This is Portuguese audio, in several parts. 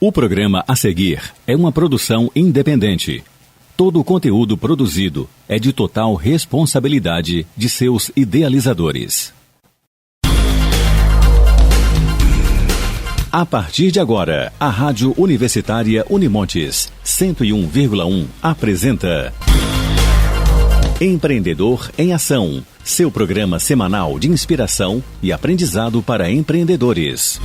O programa a seguir é uma produção independente. Todo o conteúdo produzido é de total responsabilidade de seus idealizadores. A partir de agora, a Rádio Universitária Unimontes 101,1 apresenta Empreendedor em Ação, seu programa semanal de inspiração e aprendizado para empreendedores.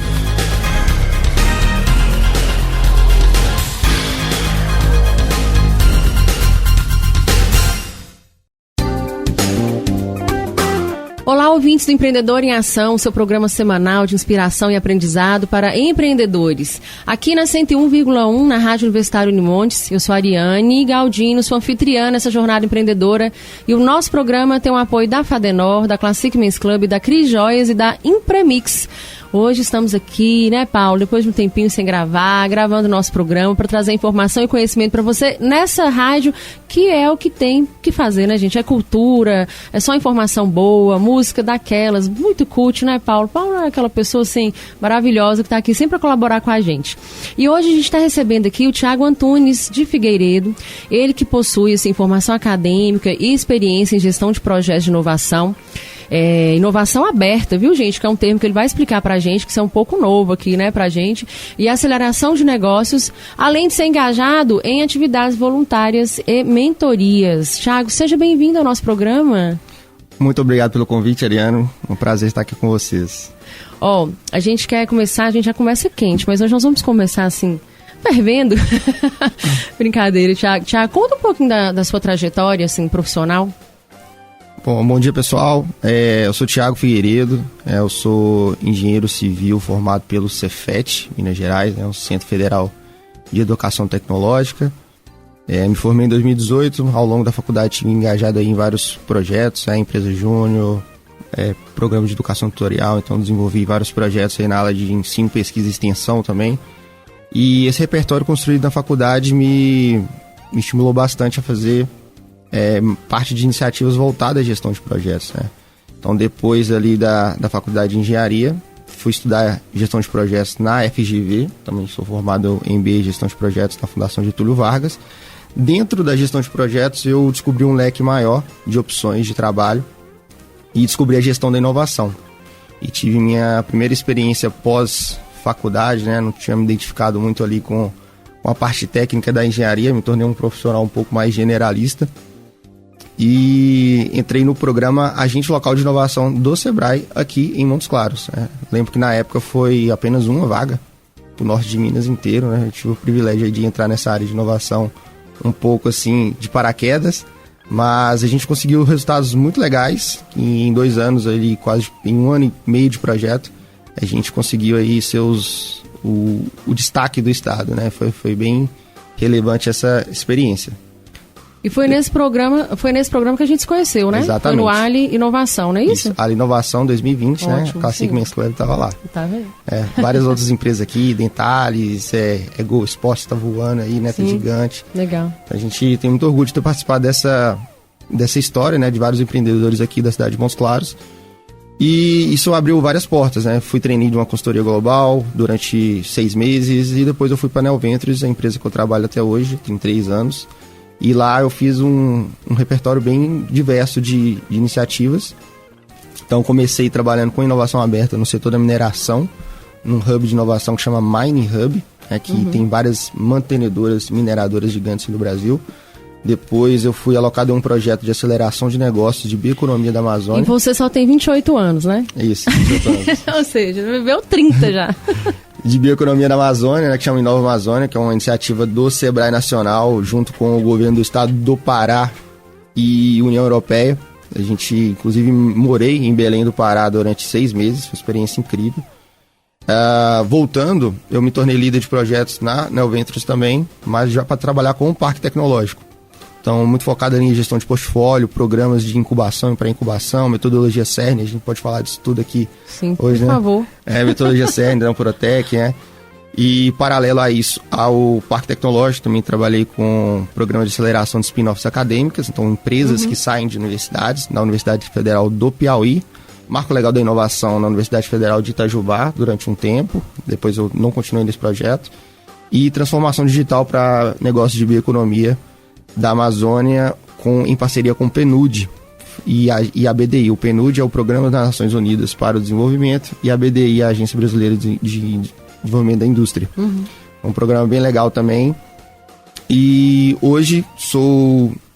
Olá, ouvintes do Empreendedor em Ação, seu programa semanal de inspiração e aprendizado para empreendedores. Aqui na 101,1, na Rádio Universitária Unimontes, eu sou a Ariane Galdino, sou anfitriã nessa jornada empreendedora. E o nosso programa tem o apoio da Fadenor, da Classic Men's Club, da Cris Joias e da Impremix. Hoje estamos aqui, né, Paulo, depois de um tempinho sem gravando o nosso programa para trazer informação e conhecimento para você nessa rádio, que é o que tem que fazer, né, gente? É cultura, é só informação boa, música daquelas, muito cult, né, Paulo? Paulo é aquela pessoa, assim, maravilhosa que está aqui sempre para colaborar com a gente. E hoje a gente está recebendo aqui o Thiago Antunes de Figueiredo, ele que possui, assim, formação acadêmica e experiência em gestão de projetos de inovação. Inovação aberta, viu, gente? Que é um termo que ele vai explicar pra gente, que isso é um pouco novo aqui, né, pra gente. E aceleração de negócios, além de ser engajado em atividades voluntárias e mentorias. Thiago, seja bem-vindo ao nosso programa. Muito obrigado pelo convite, Ariano. Um prazer estar aqui com vocês. A gente quer começar, a gente já começa quente, mas hoje nós vamos começar assim, fervendo. Brincadeira, Thiago. Thiago, conta um pouquinho da sua trajetória, assim, profissional. Bom dia, pessoal. Eu sou Thiago Figueiredo, eu sou engenheiro civil formado pelo Cefet, Minas Gerais, o Centro Federal de Educação Tecnológica. Me formei em 2018, ao longo da faculdade tive engajado aí em vários projetos, empresa júnior, programa de educação tutorial, então desenvolvi vários projetos aí na área de ensino, pesquisa e extensão também. E esse repertório construído na faculdade me estimulou bastante a fazer parte de iniciativas voltadas à gestão de projetos, né? Então, depois ali da faculdade de engenharia, fui estudar gestão de projetos na FGV, também sou formado em MBA em gestão de projetos na Fundação Getúlio Vargas. Dentro da gestão de projetos, eu descobri um leque maior de opções de trabalho e descobri a gestão da inovação. E tive minha primeira experiência pós-faculdade, né? Não tinha me identificado muito ali com a parte técnica da engenharia, me tornei um profissional um pouco mais generalista. E entrei no programa Agente Local de Inovação do Sebrae aqui em Montes Claros. Lembro que na época foi apenas uma vaga para o norte de Minas inteiro, né? Eu tive o privilégio de entrar nessa área de inovação um pouco assim de paraquedas, mas a gente conseguiu resultados muito legais. E em 2 anos, ali, quase em 1 ano e meio de projeto, a gente conseguiu aí o destaque do estado, né? Foi bem relevante essa experiência. E foi nesse programa que a gente se conheceu, né? Exatamente. Foi no Ali Inovação, não é isso? Ali Inovação 2020, ótimo, né? A Classic Men's Club estava lá. Tá vendo? Várias outras empresas aqui, Dentales, Go Esporte está voando aí, né? Tá gigante. Legal. A gente tem muito orgulho de ter participado dessa história, né? De vários empreendedores aqui da cidade de Montes Claros. E isso abriu várias portas, né? Fui trainee de uma consultoria global durante 6 meses e depois eu fui para a Neo Ventures, a empresa que eu trabalho até hoje, tem 3 anos. E lá eu fiz um repertório bem diverso de iniciativas. Então comecei trabalhando com inovação aberta no setor da mineração, num hub de inovação que chama Mining Hub, que tem várias mantenedoras, mineradoras gigantes no Brasil. Depois eu fui alocado em um projeto de aceleração de negócios de bioeconomia da Amazônia. E você só tem 28 anos, né? Isso, 28 anos. Ou seja, viveu 30 já. De bioeconomia da Amazônia, né, que chama Inova Amazônia, que é uma iniciativa do Sebrae Nacional, junto com o governo do estado do Pará e União Europeia. A gente, inclusive, morei em Belém do Pará durante 6 meses, foi uma experiência incrível. Voltando, eu me tornei líder de projetos na Neo Ventures também, mas já para trabalhar com o parque tecnológico. Então, muito focado em gestão de portfólio, programas de incubação e pré-incubação, metodologia CERN, a gente pode falar disso tudo aqui. Sim, hoje, por favor. Metodologia CERN, da Amprotec, né? E, paralelo a isso, ao Parque Tecnológico, também trabalhei com programa de aceleração de spin-offs acadêmicas, então empresas que saem de universidades, na Universidade Federal do Piauí, Marco Legal da Inovação na Universidade Federal de Itajubá durante um tempo, depois eu não continuei nesse projeto. e transformação digital para negócios de bioeconomia da Amazônia em parceria com o PNUD e a BDI. O PNUD é o Programa das Nações Unidas para o Desenvolvimento e a BDI é a Agência Brasileira de Desenvolvimento da Indústria. É um programa bem legal também. E hoje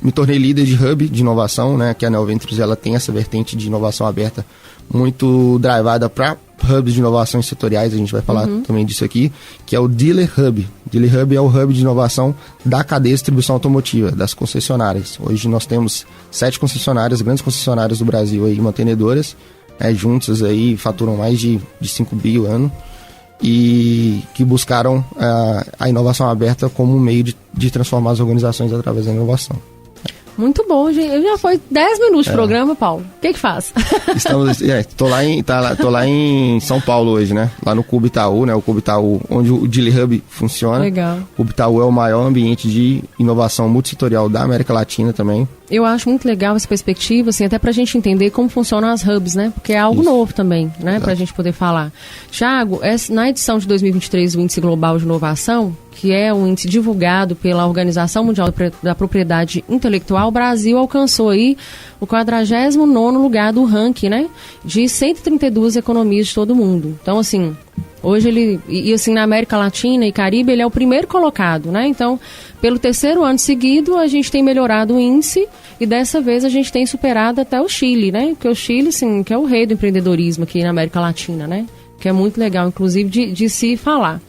me tornei líder de hub de inovação, né? Que a Neoventures ela tem essa vertente de inovação aberta muito drivada para hubs de inovações setoriais, a gente vai falar também disso aqui, que é o Dealer Hub. Dealer Hub é o hub de inovação da cadeia de distribuição automotiva, das concessionárias. Hoje nós temos 7 concessionárias, grandes concessionárias do Brasil aí, mantenedoras, juntas aí faturam mais de 5 bi ao ano, e que buscaram a inovação aberta como um meio de transformar as organizações através da inovação. Muito bom, gente. Já foi 10 minutos de programa, Paulo. O que faz? Tô lá em São Paulo hoje, né? Lá no Cubo Itaú, né? O Cubo Itaú, onde o Dealer Hub funciona. Legal. O Cubo Itaú é o maior ambiente de inovação multissetorial da América Latina também. Eu acho muito legal essa perspectiva, assim, até pra gente entender como funcionam as hubs, né? Porque é algo novo também, né? Exato. Pra gente poder falar. Thiago, na edição de 2023 do Índice Global de Inovação, que é um índice divulgado pela Organização Mundial da Propriedade Intelectual, o Brasil alcançou aí o 49º lugar do ranking, né? De 132 economias de todo o mundo. Então, assim, hoje assim, na América Latina e Caribe, ele é o primeiro colocado, né? Então, pelo 3º ano seguido, a gente tem melhorado o índice e dessa vez a gente tem superado até o Chile, né? Porque o Chile, assim, que é o rei do empreendedorismo aqui na América Latina, né? Que é muito legal, inclusive, de se falar.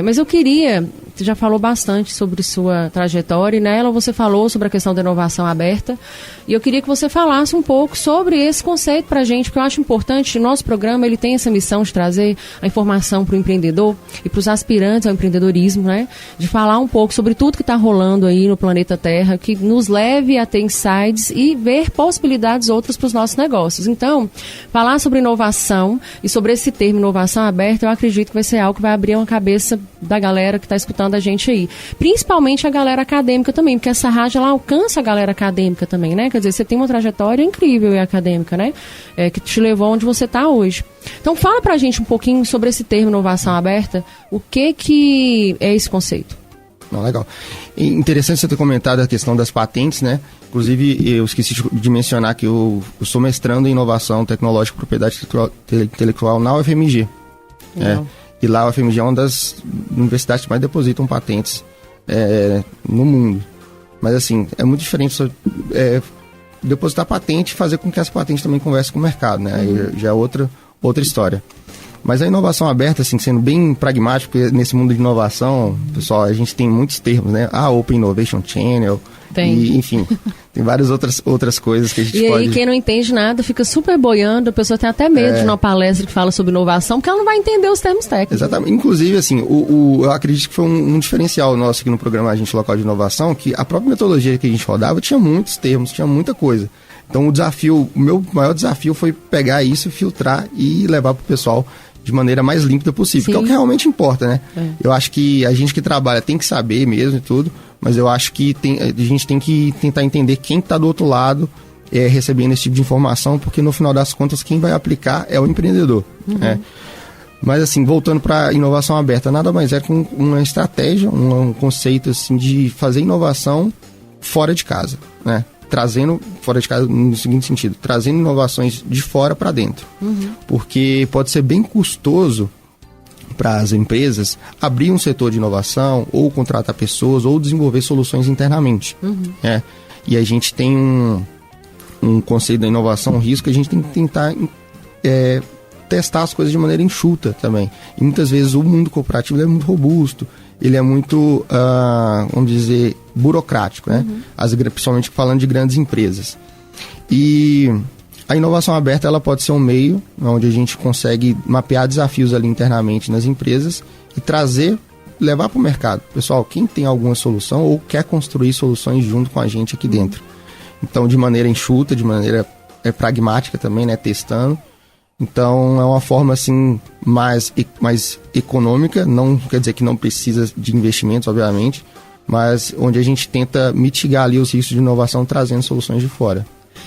Mas eu queria... Você já falou bastante sobre sua trajetória e nela você falou sobre a questão da inovação aberta. E eu queria que você falasse um pouco sobre esse conceito para a gente, porque eu acho importante. O nosso programa ele tem essa missão de trazer a informação para o empreendedor e para os aspirantes ao empreendedorismo, né? De falar um pouco sobre tudo que está rolando aí no planeta Terra, que nos leve a ter insights e ver possibilidades outras para os nossos negócios. Então, falar sobre inovação e sobre esse termo inovação aberta, eu acredito que vai ser algo que vai abrir uma cabeça da galera que está escutando a gente aí. Principalmente a galera acadêmica também, porque essa rádio ela alcança a galera acadêmica também, né? Quer dizer, você tem uma trajetória incrível e acadêmica, né? Que te levou onde você está hoje. Então, fala pra gente um pouquinho sobre esse termo inovação aberta. O que é esse conceito? Não, legal. Interessante você ter comentado a questão das patentes, né? Inclusive, eu esqueci de mencionar que eu sou mestrando em inovação tecnológica e propriedade intelectual na UFMG. E lá a UFMG é uma das universidades que mais depositam patentes no mundo. Mas assim, é muito diferente depositar patente e fazer com que essa patente também converse com o mercado, né? Aí já é outra história. Mas a inovação aberta, assim, sendo bem pragmático, porque nesse mundo de inovação, pessoal, a gente tem muitos termos, né? Open Innovation Channel, e, enfim, tem várias outras coisas que a gente pode... E aí, quem não entende nada, fica super boiando, a pessoa tem até medo de uma palestra que fala sobre inovação, porque ela não vai entender os termos técnicos. Exatamente. Inclusive, assim, eu acredito que foi um diferencial nosso aqui no programa Agente Local de Inovação, que a própria metodologia que a gente rodava tinha muitos termos, tinha muita coisa. Então, o meu maior desafio foi pegar isso, filtrar e levar para o pessoal de maneira mais límpida possível, Sim. que é o que realmente importa, né? Eu acho que a gente que trabalha tem que saber mesmo e tudo, mas eu acho que a gente tem que tentar entender quem está do outro lado recebendo esse tipo de informação, porque no final das contas quem vai aplicar é o empreendedor, né? Mas assim, voltando para a inovação aberta, nada mais é que uma estratégia, um conceito assim de fazer inovação fora de casa, né? Trazendo fora de casa no seguinte sentido, trazendo inovações de fora para dentro. Porque pode ser bem custoso para as empresas abrir um setor de inovação, ou contratar pessoas, ou desenvolver soluções internamente. E a gente tem um conceito da inovação, um risco, que a gente tem que tentar testar as coisas de maneira enxuta também. E muitas vezes o mundo corporativo é muito robusto, ele é muito, vamos dizer, burocrático, né? Principalmente falando de grandes empresas. E a inovação aberta ela pode ser um meio onde a gente consegue mapear desafios ali internamente nas empresas e levar para o mercado. Pessoal, quem tem alguma solução ou quer construir soluções junto com a gente aqui dentro. Então, de maneira enxuta, de maneira pragmática também, né? Testando. Então, é uma forma, assim, mais econômica, não quer dizer que não precisa de investimentos, obviamente, mas onde a gente tenta mitigar ali os riscos de inovação trazendo soluções de fora.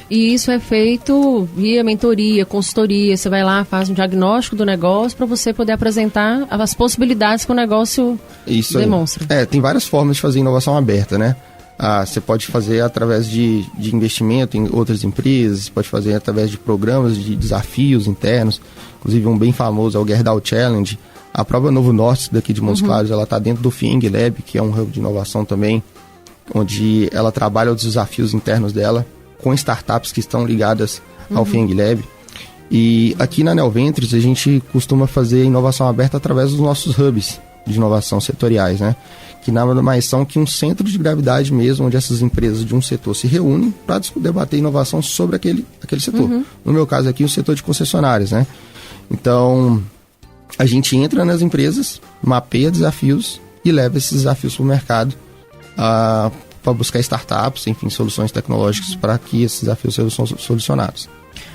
E isso é feito via mentoria, consultoria. Você vai lá, faz um diagnóstico do negócio para você poder apresentar as possibilidades que o negócio demonstra. Tem várias formas de fazer inovação aberta, né? Você pode fazer através de investimento em outras empresas, pode fazer através de programas de desafios internos. Inclusive um bem famoso é o Gerdau Challenge. A própria Novo Norte daqui de Montes Claros, ela está dentro do FIENG Lab, que é um hub de inovação também, onde ela trabalha os desafios internos dela com startups que estão ligadas ao FIENG Lab. E aqui na Neoventures a gente costuma fazer inovação aberta através dos nossos hubs de inovação setoriais, né? Que nada mais são que um centro de gravidade mesmo, onde essas empresas de um setor se reúnem para debater inovação sobre aquele setor. No meu caso aqui, o setor de concessionárias, né? Então, a gente entra nas empresas, mapeia desafios e leva esses desafios para o mercado para buscar startups, enfim, soluções tecnológicas para que esses desafios sejam solucionados.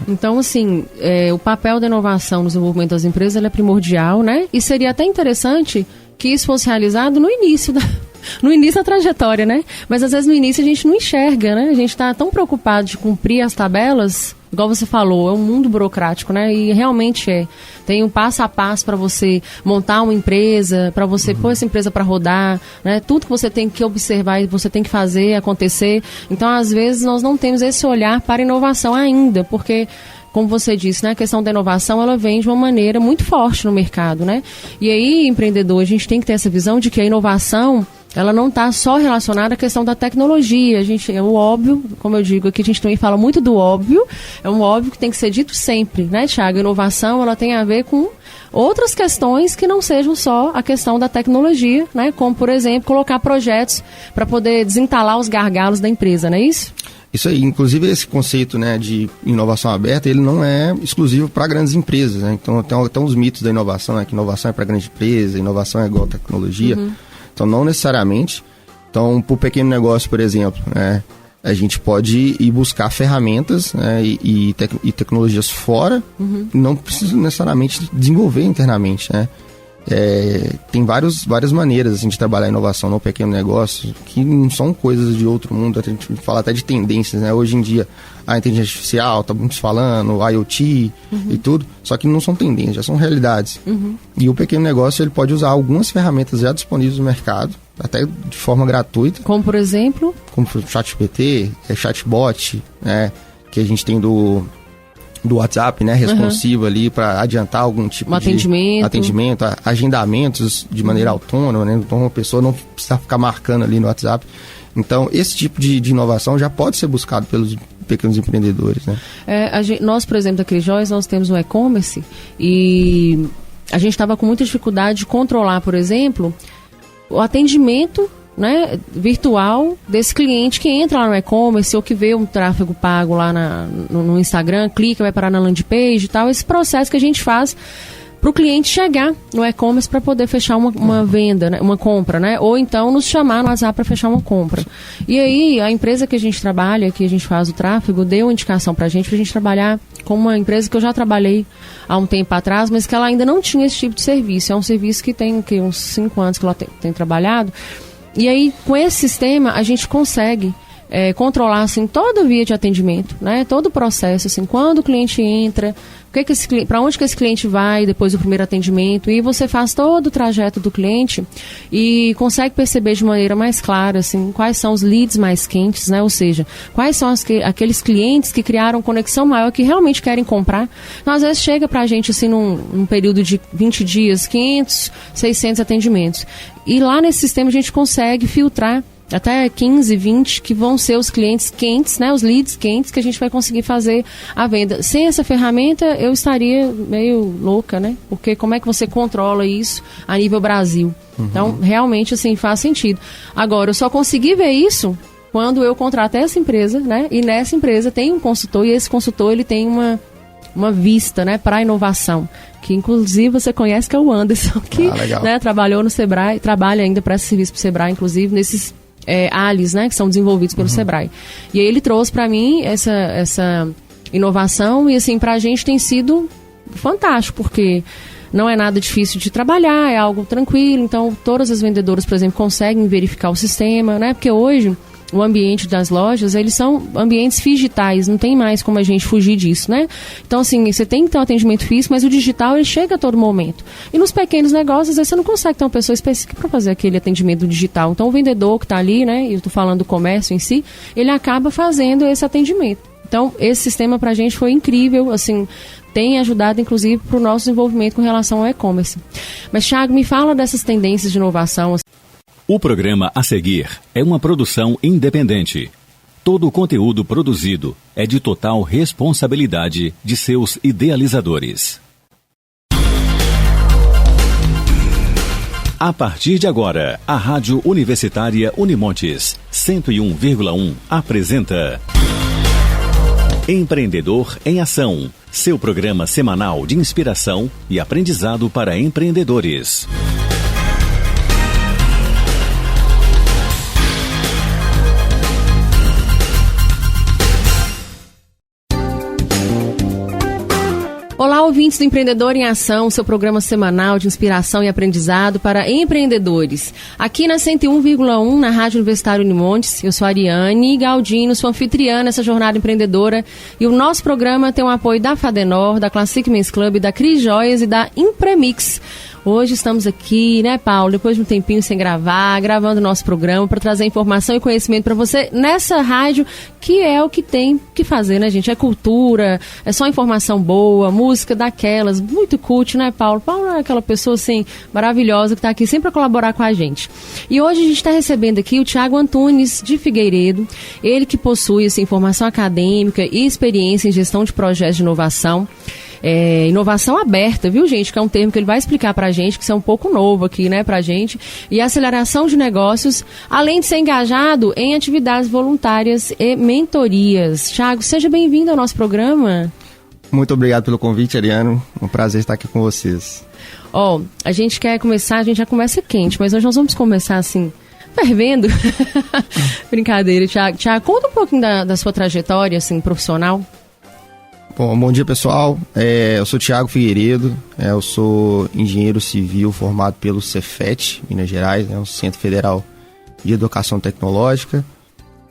Então, assim, o papel da inovação no desenvolvimento das empresas ele é primordial, né? E seria até interessante que isso fosse realizado no início da trajetória, né? Mas às vezes no início a gente não enxerga, né? A gente está tão preocupado de cumprir as tabelas, igual você falou, é um mundo burocrático, né? E realmente tem um passo a passo para você montar uma empresa, para você pôr essa empresa para rodar, né? Tudo que você tem que observar e você tem que fazer acontecer. Então, às vezes, nós não temos esse olhar para a inovação ainda, porque, como você disse, né, a questão da inovação, ela vem de uma maneira muito forte no mercado, né? E aí, empreendedor, a gente tem que ter essa visão de que a inovação, ela não está só relacionada à questão da tecnologia. É o óbvio, como eu digo aqui, a gente também fala muito do óbvio, é um óbvio que tem que ser dito sempre, né, Thiago? A inovação, ela tem a ver com outras questões que não sejam só a questão da tecnologia, né? Como, por exemplo, colocar projetos para poder desentalar os gargalos da empresa, não é isso? Isso aí, inclusive esse conceito, né, de inovação aberta, ele não é exclusivo para grandes empresas, né? Então tem uns mitos da inovação, né, que inovação é para grande empresa, inovação é igual a tecnologia. Então não necessariamente. Então, para o pequeno negócio, por exemplo, né, a gente pode ir buscar ferramentas, né, e tecnologias fora, não precisa necessariamente desenvolver internamente, né? Tem várias maneiras assim, de trabalhar a inovação no pequeno negócio, que não são coisas de outro mundo. A gente fala até de tendências, né? Hoje em dia, a inteligência artificial, tá muitos falando, IoT e tudo, só que não são tendências, já são realidades. E o pequeno negócio, ele pode usar algumas ferramentas já disponíveis no mercado, até de forma gratuita. Como, por exemplo? Como o ChatGPT, chatbot, né? Que a gente tem do WhatsApp, né, responsivo ali para adiantar algum tipo de atendimento, agendamentos de maneira autônoma, né, então uma pessoa não precisa ficar marcando ali no WhatsApp. Então, esse tipo de inovação já pode ser buscado pelos pequenos empreendedores, né? Nós, por exemplo, da Crijóis, nós temos um e-commerce e a gente estava com muita dificuldade de controlar, por exemplo, o atendimento, né, virtual desse cliente que entra lá no e-commerce ou que vê um tráfego pago lá no Instagram, clica, vai parar na landing page e tal. Esse processo que a gente faz para o cliente chegar no e-commerce para poder fechar uma venda, né, uma compra, né? Ou então nos chamar no WhatsApp para fechar uma compra. E aí a empresa que a gente trabalha, que a gente faz o tráfego, deu uma indicação para a gente trabalhar com uma empresa que eu já trabalhei há um tempo atrás, mas que ela ainda não tinha esse tipo de serviço. É um serviço que tem uns 5 anos que ela tem trabalhado. E aí, com esse sistema, a gente consegue controlar, assim, toda a via de atendimento, né? Todo o processo, assim, quando o cliente entra, para onde que esse cliente vai depois do primeiro atendimento, e você faz todo o trajeto do cliente e consegue perceber de maneira mais clara, assim, quais são os leads mais quentes, né? Ou seja, quais são aqueles clientes que criaram conexão maior, que realmente querem comprar. Então, às vezes chega pra gente, assim, num período de 20 dias, 500, 600 atendimentos. E lá nesse sistema a gente consegue filtrar até 15, 20, que vão ser os clientes quentes, né, os leads quentes, que a gente vai conseguir fazer a venda. Sem essa ferramenta, eu estaria meio louca, né? Porque como é que você controla isso a nível Brasil? Então, realmente, assim, faz sentido. Agora, eu só consegui ver isso quando eu contratei essa empresa, né? E nessa empresa tem um consultor, e esse consultor, ele tem uma vista, né, para a inovação, que inclusive você conhece, que é o Anderson, que né, trabalhou no Sebrae, trabalha ainda para esse serviço para o Sebrae, inclusive, nesses ALIs, né, que são desenvolvidos pelo Sebrae. E aí ele trouxe para mim essa inovação, e assim, para a gente tem sido fantástico, porque não é nada difícil de trabalhar, é algo tranquilo. Então, todas as vendedoras, por exemplo, conseguem verificar o sistema, né, porque hoje o ambiente das lojas, eles são ambientes digitais, não tem mais como a gente fugir disso, né? Então, assim, você tem que ter um atendimento físico, mas o digital, ele chega a todo momento. E nos pequenos negócios, às vezes, você não consegue ter uma pessoa específica para fazer aquele atendimento digital. Então, o vendedor que está ali, né, eu estou falando do comércio em si, ele acaba fazendo esse atendimento. Então, esse sistema para a gente foi incrível, assim, tem ajudado, inclusive, para o nosso desenvolvimento com relação ao e-commerce. Mas, Thiago, me fala dessas tendências de inovação. O programa a seguir é uma produção independente. Todo o conteúdo produzido é de total responsabilidade de seus idealizadores. A partir de agora, a Rádio Universitária Unimontes 101,1 apresenta Empreendedor em Ação, seu programa semanal de inspiração e aprendizado para empreendedores. Olá, ouvintes do Empreendedor em Ação, seu programa semanal de inspiração e aprendizado para empreendedores. Aqui na 101,1, na Rádio Universitária Unimontes, eu sou a Ariane Galdino, sou anfitriã nessa jornada empreendedora, e o nosso programa tem o apoio da Fadenor, da Classic Men's Club, da Cris Joias e da Impremix. Hoje estamos aqui, né, Paulo, depois de um tempinho sem gravar, gravando o nosso programa para trazer informação e conhecimento para você nessa rádio, que é o que tem que fazer, né, gente? É cultura, é só informação boa, música daquelas, muito cult, né, Paulo? Paulo é aquela pessoa, assim, maravilhosa que está aqui sempre para colaborar com a gente. E hoje a gente está recebendo aqui o Thiago Antunes de Figueiredo, ele que possui, assim, formação acadêmica e experiência em gestão de projetos de inovação. Inovação aberta, viu, gente? Que é um termo que ele vai explicar pra gente, que isso é um pouco novo aqui, né, pra gente. E aceleração de negócios, além de ser engajado em atividades voluntárias e mentorias. Thiago, seja bem-vindo ao nosso programa. Muito obrigado pelo convite, Ariano. Um prazer estar aqui com vocês. A gente quer começar, a gente já começa quente, mas hoje nós vamos começar assim, fervendo. Brincadeira, Thiago. Thiago, conta um pouquinho da sua trajetória, assim, profissional. Bom dia, pessoal. Eu sou Thiago Figueiredo, eu sou engenheiro civil formado pelo Cefet, Minas Gerais, um Centro Federal de Educação Tecnológica.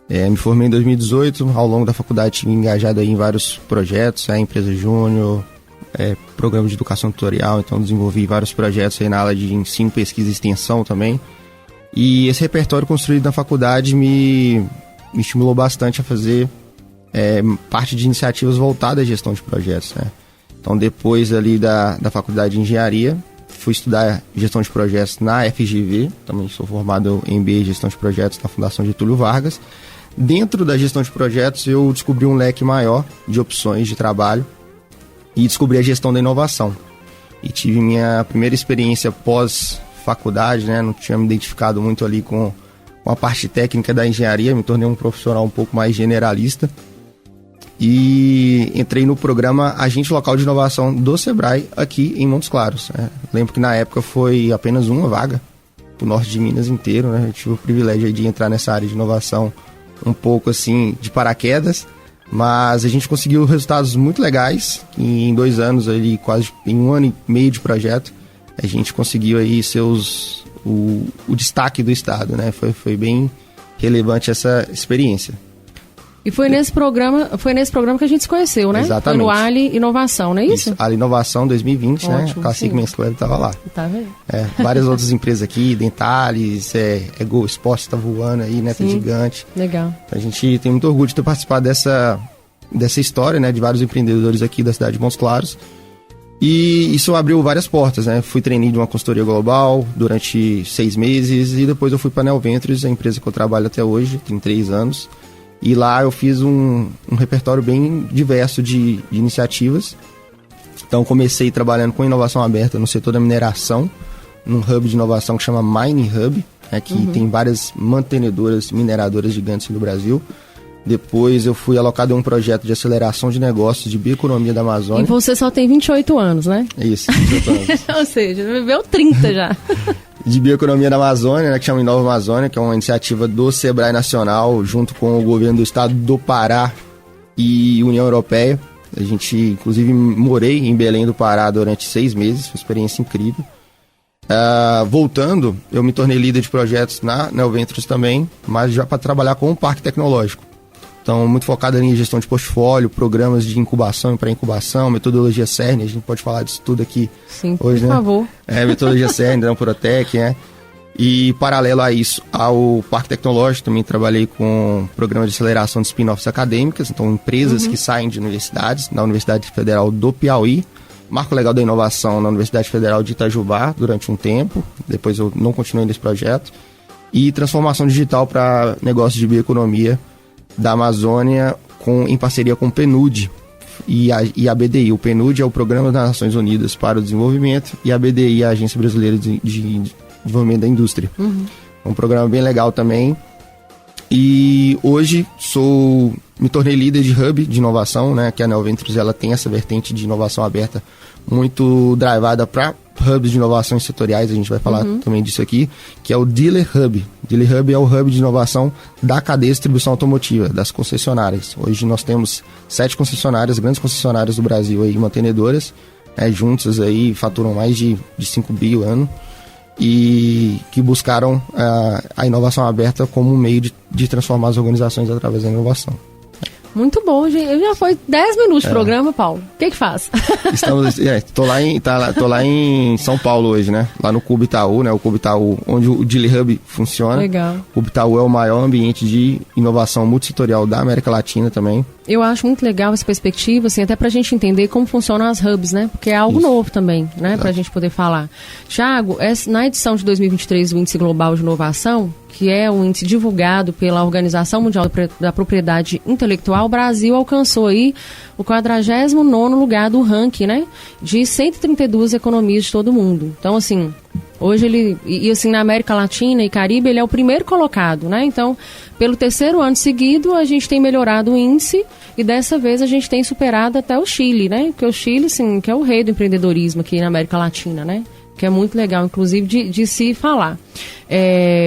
Me formei em 2018, ao longo da faculdade tive engajado aí em vários projetos, empresa júnior, programa de educação tutorial, então desenvolvi vários projetos aí na área de ensino, pesquisa e extensão também. E esse repertório construído na faculdade me estimulou bastante a fazer parte de iniciativas voltadas à gestão de projetos, né? Então, depois ali da faculdade de engenharia, fui estudar gestão de projetos na FGV, também sou formado em MBA em gestão de projetos na Fundação Getúlio Vargas. Dentro da gestão de projetos, eu descobri um leque maior de opções de trabalho e descobri a gestão da inovação. E tive minha primeira experiência pós-faculdade, né? Não tinha me identificado muito ali com a parte técnica da engenharia, me tornei um profissional um pouco mais generalista. E entrei no programa Agente Local de Inovação do Sebrae aqui em Montes Claros. Lembro que na época foi apenas uma vaga para o norte de Minas inteiro, né? Eu tive o privilégio de entrar nessa área de inovação um pouco assim de paraquedas, mas a gente conseguiu resultados muito legais e em 2 anos, ali, quase em 1 ano e meio de projeto, a gente conseguiu aí o destaque do estado, né? Foi bem relevante essa experiência. E foi nesse programa que a gente se conheceu, né? Exatamente. Foi no Ali Inovação, não é isso? Ali Inovação 2020, ótimo, né? A Classic Men's Club estava lá. Tá vendo? Várias outras empresas aqui, Dentales, Go Esporte está voando aí, né? Tá gigante. Legal. A gente tem muito orgulho de ter participado dessa história, né? De vários empreendedores aqui da cidade de Montes Claros. E isso abriu várias portas, né? Fui trainee de uma consultoria global durante 6 meses e depois eu fui para a Neo Ventures, a empresa que eu trabalho até hoje, tem 3 anos. E lá eu fiz um repertório bem diverso de iniciativas. Então comecei trabalhando com inovação aberta no setor da mineração, num hub de inovação que chama Mining Hub, que tem várias mantenedoras, mineradoras gigantes no Brasil. Depois eu fui alocado em um projeto de aceleração de negócios de bioeconomia da Amazônia. E você só tem 28 anos, né? Isso, 28 anos. Ou seja, viveu 30 já. De bioeconomia da Amazônia, né, que chama Inova Amazônia, que é uma iniciativa do Sebrae Nacional, junto com o governo do estado do Pará e União Europeia. A gente, inclusive, morei em Belém do Pará durante 6 meses, foi uma experiência incrível. Voltando, eu me tornei líder de projetos na Neoventures também, mas já para trabalhar com o parque tecnológico. Então, muito focado em gestão de portfólio, programas de incubação e pré-incubação, metodologia CERN, a gente pode falar disso tudo aqui. Sim, hoje, por favor. Metodologia CERN, da Ampurotec, E, paralelo a isso, ao Parque Tecnológico, também trabalhei com programas de aceleração de spin-offs acadêmicas, então empresas que saem de universidades, na Universidade Federal do Piauí, Marco Legal da Inovação na Universidade Federal de Itajubá durante um tempo, depois eu não continuei nesse projeto, e transformação digital para negócios de bioeconomia da Amazônia em parceria com o PNUD e a BDI. O PNUD é o Programa das Nações Unidas para o Desenvolvimento e a BDI é a Agência Brasileira de Desenvolvimento da Indústria. É um programa bem legal também. E hoje me tornei líder de hub de inovação, que a Neoventures ela tem essa vertente de inovação aberta muito drivada para hubs de inovações setoriais, a gente vai falar também disso aqui, que é o Dealer Hub. Dealer Hub é o hub de inovação da cadeia de distribuição automotiva, das concessionárias. Hoje nós temos 7 concessionárias, grandes concessionárias do Brasil aí, mantenedoras, juntas aí, faturam mais de 5 bi ao ano, e que buscaram a inovação aberta como um meio de transformar as organizações através da inovação. Muito bom, gente. Já foi 10 minutos de programa, Paulo. O que faz? Tô lá em São Paulo hoje, lá no Cubo Itaú, o Cubo Itaú, onde o Dealer Hub funciona. Legal. O Cubo Itaú é o maior ambiente de inovação multissetorial da América Latina também. Eu acho muito legal essa perspectiva, assim, até pra gente entender como funcionam as hubs, Porque é algo novo também, Pra gente poder falar. Thiago, na edição de 2023 do Índice Global de Inovação, que é um índice divulgado pela Organização Mundial da Propriedade Intelectual, o Brasil alcançou aí o 49º lugar do ranking, de 132 economias de todo o mundo. Então, assim, hoje assim, na América Latina e Caribe, ele é o primeiro colocado, Então, pelo 3º ano seguido, a gente tem melhorado o índice e dessa vez a gente tem superado até o Chile, Porque o Chile, assim, que é o rei do empreendedorismo aqui na América Latina, Que é muito legal, inclusive, de se falar.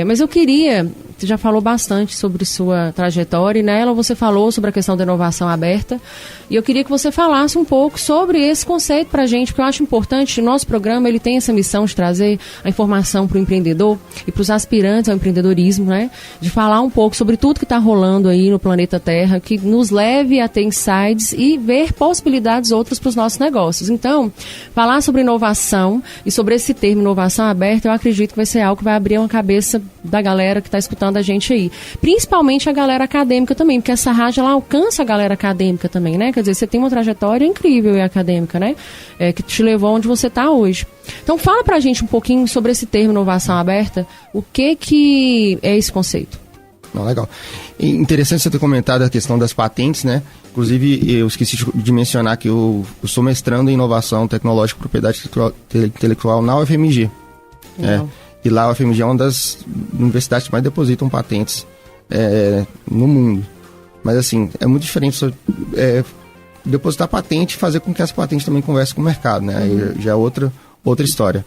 Mas eu queria... Você já falou bastante sobre sua trajetória e nela você falou sobre a questão da inovação aberta. E eu queria que você falasse um pouco sobre esse conceito para a gente, porque eu acho importante, o nosso programa ele tem essa missão de trazer a informação para o empreendedor e para os aspirantes ao empreendedorismo, de falar um pouco sobre tudo que está rolando aí no planeta Terra, que nos leve a ter insights e ver possibilidades outras para os nossos negócios. Então, falar sobre inovação e sobre esse termo inovação aberta, eu acredito que vai ser algo que vai abrir uma cabeça da galera que está escutando a gente aí. Principalmente a galera acadêmica também, porque essa rádio ela alcança a galera acadêmica também, Quer dizer, você tem uma trajetória incrível e acadêmica, que te levou onde você está hoje. Então fala pra gente um pouquinho sobre esse termo inovação aberta, o que é esse conceito? Não, legal. Interessante você ter comentado a questão das patentes, Inclusive, eu esqueci de mencionar que eu sou mestrando em inovação tecnológica e propriedade intelectual na UFMG. E lá a UFMG é uma das universidades que mais depositam patentes no mundo. Mas assim, é muito diferente depositar patente e fazer com que essa patente também converse com o mercado, Aí já é outra história.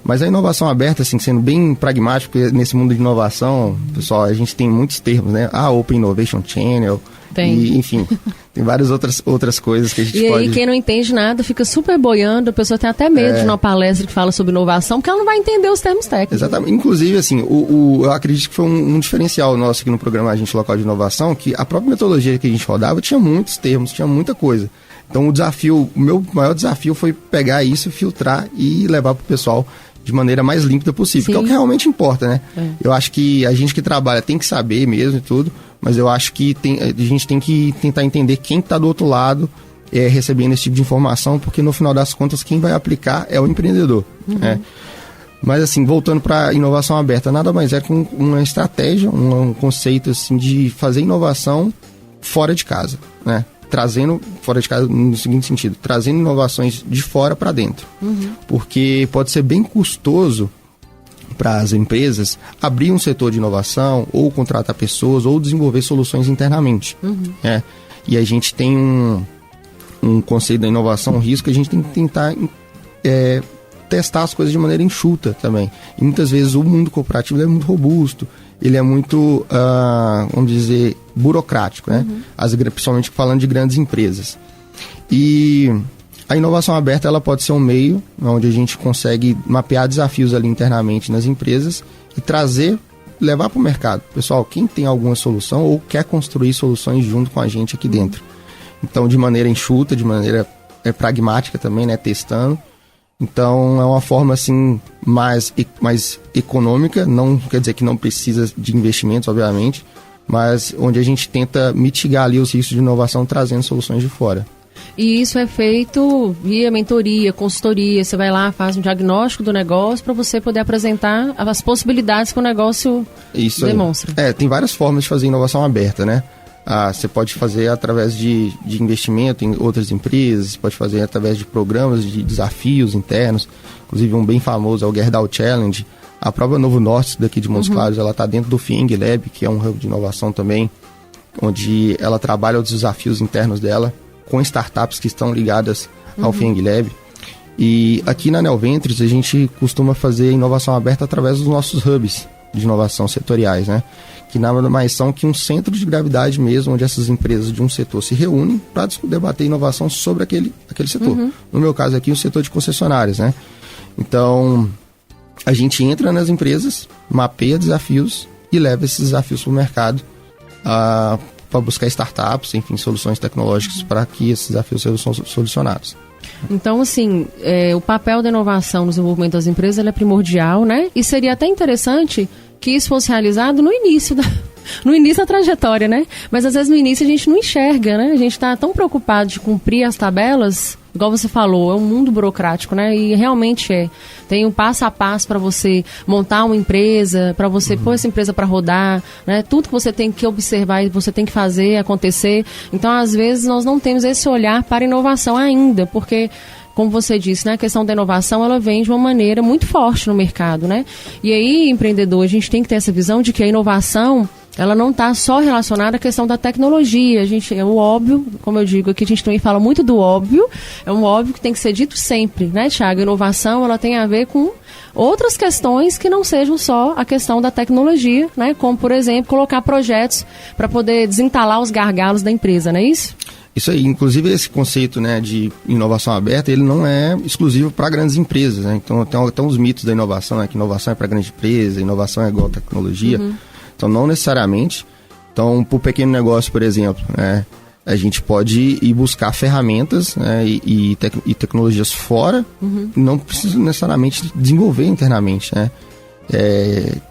Mas a inovação aberta, assim, sendo bem pragmático, porque nesse mundo de inovação, pessoal, a gente tem muitos termos, Open Innovation Channel, e, enfim, tem várias outras coisas que a gente pode... E aí quem não entende nada fica super boiando, a pessoa tem até medo de uma palestra que fala sobre inovação, porque ela não vai entender os termos técnicos. Exatamente. Inclusive, assim, eu acredito que foi um diferencial nosso aqui no programa Agente Local de Inovação, que a própria metodologia que a gente rodava tinha muitos termos, tinha muita coisa. Então, o meu maior desafio foi pegar isso, filtrar e levar para o pessoal de maneira mais límpida possível, Sim. que é o que realmente importa, Eu acho que a gente que trabalha tem que saber mesmo e tudo, mas eu acho que a gente tem que tentar entender quem está do outro lado recebendo esse tipo de informação, porque no final das contas quem vai aplicar é o empreendedor, Mas assim, voltando para a inovação aberta, nada mais é que uma estratégia, um conceito assim de fazer inovação fora de casa, Trazendo, fora de casa no seguinte sentido, trazendo inovações de fora para dentro. Porque pode ser bem custoso para as empresas abrir um setor de inovação, ou contratar pessoas, ou desenvolver soluções internamente. E a gente tem um conceito da inovação, um risco, que a gente tem que tentar testar as coisas de maneira enxuta também. E muitas vezes o mundo corporativo é muito robusto, ele é muito, vamos dizer, burocrático, Principalmente falando de grandes empresas. E A inovação aberta ela pode ser um meio onde a gente consegue mapear desafios ali internamente nas empresas e levar para o mercado. Pessoal, quem tem alguma solução ou quer construir soluções junto com a gente aqui dentro. Então, de maneira enxuta, de maneira pragmática também, né, testando. Então, é uma forma assim mais econômica, não quer dizer que não precisa de investimentos, obviamente, mas onde a gente tenta mitigar ali os riscos de inovação trazendo soluções de fora. E isso é feito via mentoria, consultoria. Você vai lá, faz um diagnóstico do negócio para você poder apresentar as possibilidades que o negócio demonstra. Tem várias formas de fazer inovação aberta, né? Você pode fazer através de investimento em outras empresas, pode fazer através de programas de desafios internos. Inclusive um bem famoso é o Gerdau Challenge. A própria Novo Norte daqui de Montes Claros, ela está dentro do FIENG Lab, que é um hub de inovação também, onde ela trabalha os desafios internos dela com startups que estão ligadas ao FIENG Lab. E aqui na Neo Ventures a gente costuma fazer inovação aberta através dos nossos hubs de inovação setoriais, né? Que nada mais são que um centro de gravidade mesmo, onde essas empresas de um setor se reúnem para debater inovação sobre aquele setor. No meu caso aqui, o setor de concessionárias, né? Então, a gente entra nas empresas, mapeia desafios e leva esses desafios para o mercado para buscar startups, enfim, soluções tecnológicas para que esses desafios sejam solucionados. Então, assim, o papel da inovação no desenvolvimento das empresas é primordial, né? E seria até interessante que isso fosse realizado no início da trajetória, né? Mas às vezes no início a gente não enxerga, né? A gente está tão preocupado de cumprir as tabelas, igual você falou, é um mundo burocrático, né? E realmente tem um passo a passo para você montar uma empresa, para você pôr essa empresa para rodar, né? Tudo que você tem que observar e você tem que fazer acontecer. Então, às vezes, nós não temos esse olhar para a inovação ainda, porque, como você disse, né, a questão da inovação, ela vem de uma maneira muito forte no mercado, né? E aí, empreendedor, a gente tem que ter essa visão de que a inovação, ela não está só relacionada à questão da tecnologia. É o óbvio, como eu digo aqui, a gente também fala muito do óbvio, é um óbvio que tem que ser dito sempre, né, Thiago? A inovação, ela tem a ver com outras questões que não sejam só a questão da tecnologia, né? Como, por exemplo, colocar projetos para poder desentalar os gargalos da empresa, não é isso? Isso aí, inclusive esse conceito, né, de inovação aberta, ele não é exclusivo para grandes empresas, né? Então tem os mitos da inovação, né, que inovação é para grande empresa, inovação é igual tecnologia. Então não necessariamente. Então, para o pequeno negócio, por exemplo, né, a gente pode ir buscar ferramentas, né, e tecnologias fora, não precisa necessariamente desenvolver internamente, né?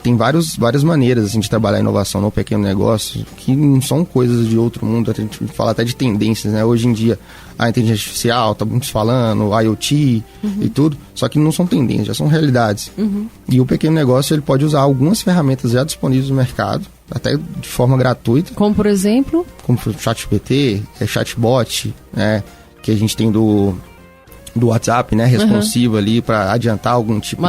Tem várias maneiras assim, de trabalhar a inovação no pequeno negócio, que não são coisas de outro mundo. A gente fala até de tendências, né? Hoje em dia a inteligência artificial, tá muitos falando, IoT e tudo, só que não são tendências, já são realidades. E o pequeno negócio, ele pode usar algumas ferramentas já disponíveis no mercado, até de forma gratuita. Como, por exemplo? Como o ChatGPT, chatbot, né? Que a gente tem do WhatsApp, né, responsivo ali para adiantar algum tipo de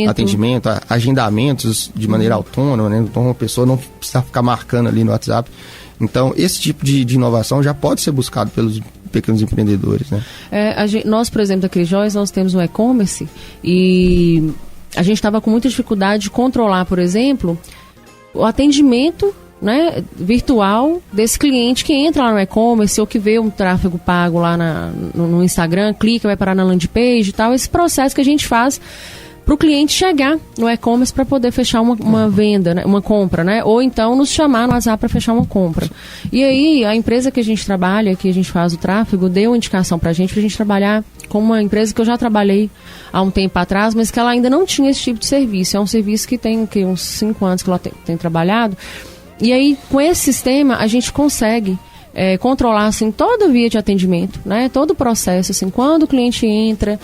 atendimento, agendamentos de maneira autônoma, né? Então uma pessoa não precisa ficar marcando ali no WhatsApp. Então esse tipo de inovação já pode ser buscado pelos pequenos empreendedores, né? Nós, por exemplo, da Crijóis, nós temos um e-commerce e a gente estava com muita dificuldade de controlar, por exemplo, o atendimento, né, virtual desse cliente que entra lá no e-commerce ou que vê um tráfego pago lá no Instagram, clica, vai parar na landing page e tal. Esse processo que a gente faz para o cliente chegar no e-commerce para poder fechar uma venda, né, uma compra, né? Ou então nos chamar no WhatsApp para fechar uma compra. E aí a empresa que a gente trabalha, que a gente faz o tráfego, deu indicação para a gente trabalhar com uma empresa que eu já trabalhei há um tempo atrás, mas que ela ainda não tinha esse tipo de serviço. É um serviço que tem uns 5 anos que ela tem trabalhado. E aí, com esse sistema, a gente consegue controlar, assim, toda a via de atendimento, né? Todo o processo, assim, quando o cliente entra,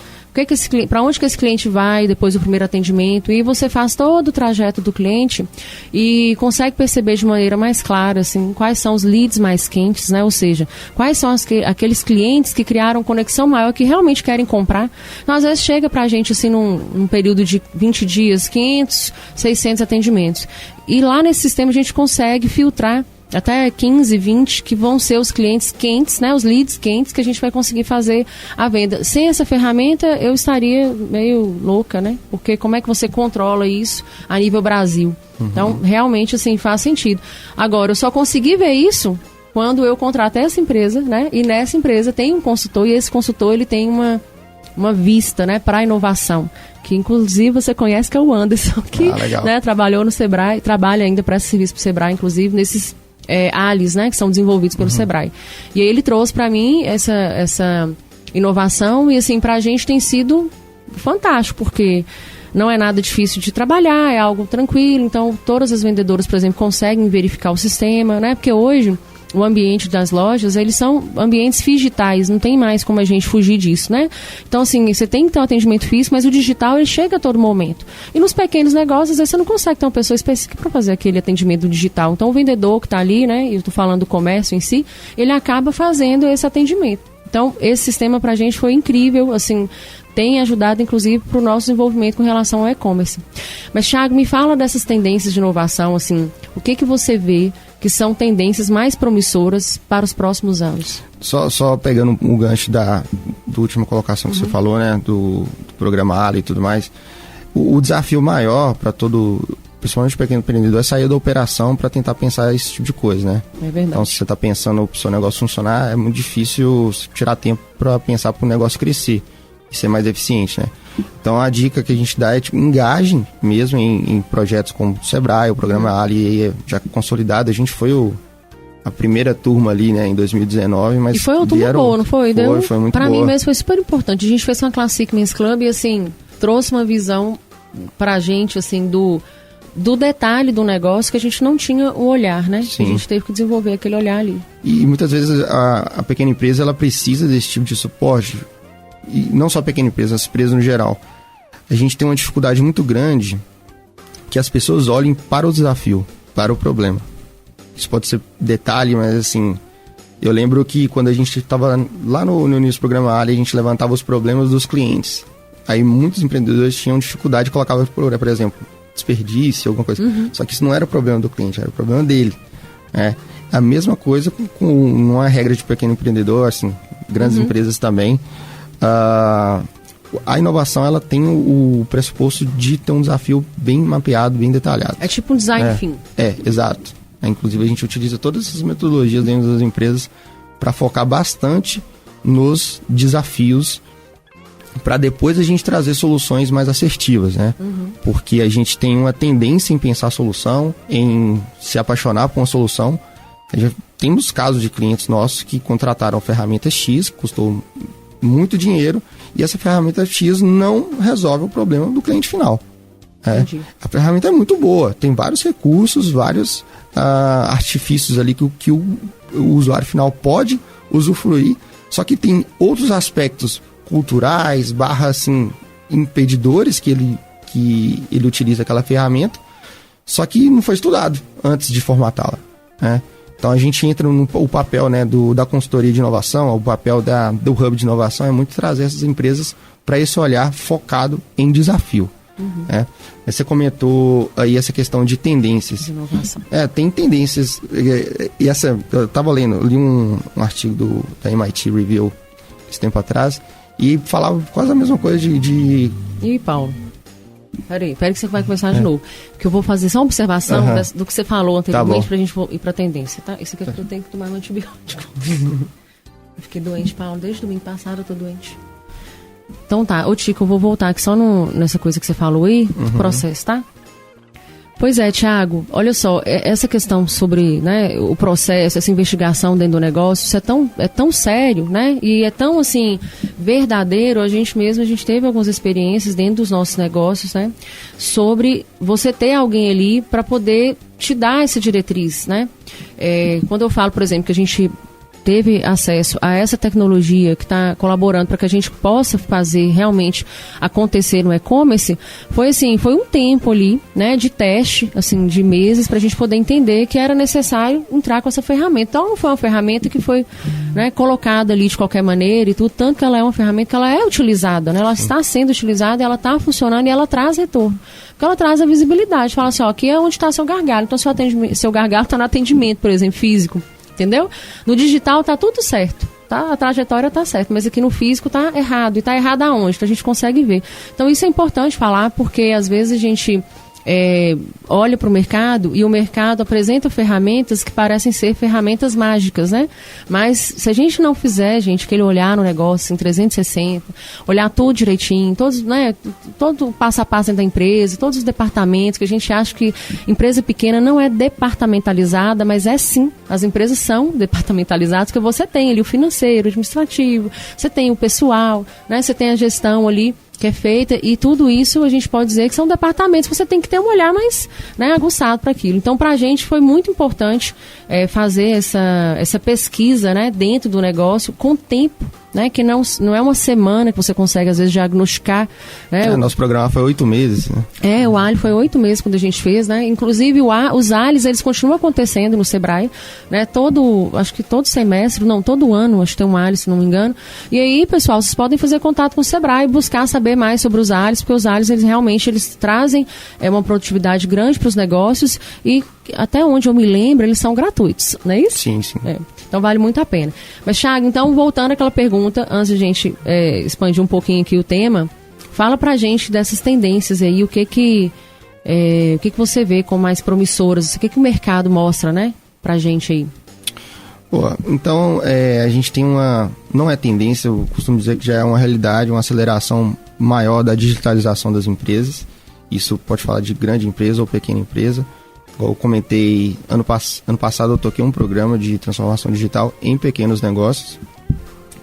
para onde que esse cliente vai depois do primeiro atendimento, e você faz todo o trajeto do cliente e consegue perceber de maneira mais clara, assim, quais são os leads mais quentes, né? Ou seja, quais são aqueles clientes que criaram conexão maior, que realmente querem comprar. Então, às vezes chega pra gente, assim, num período de 20 dias, 500, 600 atendimentos. E lá nesse sistema a gente consegue filtrar até 15, 20, que vão ser os clientes quentes, né, os leads quentes, que a gente vai conseguir fazer a venda. Sem essa ferramenta, eu estaria meio louca, né? Porque como é que você controla isso a nível Brasil? Então, realmente, assim, faz sentido. Agora, eu só consegui ver isso quando eu contrato essa empresa, né? E nessa empresa tem um consultor, e esse consultor ele tem uma vista, né, para a inovação, que inclusive você conhece, que é o Anderson, que né, trabalhou no Sebrae, trabalha ainda para esse serviço para o Sebrae, inclusive nesses ALIs, né, que são desenvolvidos pelo Sebrae. E aí ele trouxe para mim essa inovação, e assim, para a gente tem sido fantástico, porque não é nada difícil de trabalhar, é algo tranquilo, então todas as vendedoras, por exemplo, conseguem verificar o sistema, né, porque hoje o ambiente das lojas, eles são ambientes digitais, não tem mais como a gente fugir disso, né? Então, assim, você tem que ter um atendimento físico, mas o digital, ele chega a todo momento. E nos pequenos negócios, às vezes, você não consegue ter uma pessoa específica para fazer aquele atendimento digital. Então, o vendedor que está ali, né, eu estou falando do comércio em si, ele acaba fazendo esse atendimento. Então, esse sistema para a gente foi incrível, assim, tem ajudado, inclusive, para o nosso desenvolvimento com relação ao e-commerce. Mas, Thiago, me fala dessas tendências de inovação, assim, o que você vê que são tendências mais promissoras para os próximos anos? Só pegando o gancho da última colocação que você falou, né, do programa ALI e tudo mais, o desafio maior para principalmente o pequeno empreendedor, é sair da operação para tentar pensar esse tipo de coisa, né? É verdade. Então, se você está pensando o seu negócio funcionar, é muito difícil tirar tempo para pensar para o negócio crescer e ser mais eficiente, né? Então, a dica que a gente dá é, engajem mesmo em projetos como o Sebrae, o programa ALI, já consolidado. A gente foi a primeira turma ali, né, em 2019, mas... E foi uma turma boa, não foi? Foi muito boa. Pra mim mesmo foi super importante. A gente fez uma Classic Men's Club e, assim, trouxe uma visão pra gente, assim, do detalhe do negócio, que a gente não tinha o olhar, né? Sim. A gente teve que desenvolver aquele olhar ali. E muitas vezes a pequena empresa, ela precisa desse tipo de suporte. E não só a pequena empresa, as empresas no geral. A gente tem uma dificuldade muito grande que as pessoas olhem para o desafio, para o problema. Isso pode ser detalhe, mas assim, eu lembro que quando a gente estava lá no início do programa ALI, a gente levantava os problemas dos clientes. Aí muitos empreendedores tinham dificuldade de colocar, por exemplo, desperdício, alguma coisa. Só que isso não era o problema do cliente, era o problema dele. A mesma coisa com uma regra de pequeno empreendedor, assim, grandes empresas também. A inovação, ela tem o pressuposto de ter um desafio bem mapeado, bem detalhado. É tipo um design thinking. Exato. Inclusive, a gente utiliza todas essas metodologias dentro das empresas para focar bastante nos desafios, para depois a gente trazer soluções mais assertivas, né? Porque a gente tem uma tendência em pensar solução, em se apaixonar por uma solução. Já temos casos de clientes nossos que contrataram a ferramenta X, custou muito dinheiro, e essa ferramenta X não resolve o problema do cliente final. A ferramenta é muito boa, tem vários recursos, vários artifícios ali que o usuário final pode usufruir, só que tem outros aspectos culturais, assim, impedidores que ele utiliza aquela ferramenta, só que não foi estudado antes de formatá-la, né? Então a gente entra o papel, né, da consultoria de inovação, o papel do hub de inovação é muito trazer essas empresas para esse olhar focado em desafio. Né? Você comentou aí essa questão de tendências. De inovação. Tem tendências. E eu estava lendo, li um artigo da MIT Review esse tempo atrás, e falava quase a mesma coisa de... E Paulo? Peraí que você vai começar de novo. Porque eu vou fazer só uma observação do que você falou anteriormente, pra gente ir pra tendência, tá? Isso aqui é porque eu tenho que tomar um antibiótico. Eu fiquei doente, Paulo. Desde domingo passado eu tô doente. Então tá, ô Tico, eu vou voltar aqui só nessa coisa que você falou aí, do processo, tá? Pois é, Thiago, olha só, essa questão sobre, né, o processo, essa investigação dentro do negócio, isso é tão sério, né, e é tão, assim, verdadeiro. A gente teve algumas experiências dentro dos nossos negócios, né, sobre você ter alguém ali para poder te dar essa diretriz, né. Quando eu falo, por exemplo, que a gente teve acesso a essa tecnologia que está colaborando para que a gente possa fazer realmente acontecer no e-commerce, foi um tempo ali, né, de teste, assim, de meses, para a gente poder entender que era necessário entrar com essa ferramenta. Então, não foi uma ferramenta que foi, né, colocada ali de qualquer maneira e tudo, tanto que ela é uma ferramenta que ela é utilizada, né, ela está sendo utilizada, ela está funcionando e ela traz retorno. Porque ela traz a visibilidade, fala assim, ó, aqui é onde está seu gargalo, então seu gargalo está no atendimento, por exemplo, físico. Entendeu? No digital tá tudo certo, tá? A trajetória tá certa, mas aqui no físico tá errado. E tá errado aonde? Então a gente consegue ver. Então isso é importante falar, porque às vezes a gente olha para o mercado e o mercado apresenta ferramentas que parecem ser ferramentas mágicas, né? Mas se a gente não fizer, gente, aquele olhar no negócio em 360, olhar tudo direitinho, todos, né, todo passo a passo dentro da empresa, todos os departamentos, que a gente acha que empresa pequena não é departamentalizada, mas é sim. As empresas são departamentalizadas, porque você tem ali o financeiro, o administrativo, você tem o pessoal, né, você tem a gestão ali que é feita, e tudo isso a gente pode dizer que são departamentos, você tem que ter um olhar mais, né, aguçado para aquilo. Então, para a gente foi muito importante fazer essa pesquisa, né, dentro do negócio com tempo, né, que não é uma semana que você consegue, às vezes, diagnosticar. Né, nosso programa foi 8 meses. Né? O ALI foi 8 meses quando a gente fez, né? Inclusive, os ALIs, eles continuam acontecendo no Sebrae, né? Acho que todo semestre, não, todo ano, acho que tem um ALI, se não me engano. E aí, pessoal, vocês podem fazer contato com o Sebrae e buscar saber mais sobre os ALIs, porque os ALIs, eles realmente trazem uma produtividade grande para os negócios e, até onde eu me lembro, eles são gratuitos, não é isso? Sim, sim. Então vale muito a pena. Mas, Thiago, então, voltando àquela pergunta, antes de a gente expandir um pouquinho aqui o tema, fala pra gente dessas tendências aí, o que você vê como mais promissoras, o que o mercado mostra, né, pra gente aí? Então, a gente tem não é tendência, eu costumo dizer que já é uma realidade, uma aceleração maior da digitalização das empresas. Isso pode falar de grande empresa ou pequena empresa. Como eu comentei, ano passado eu toquei um programa de transformação digital em pequenos negócios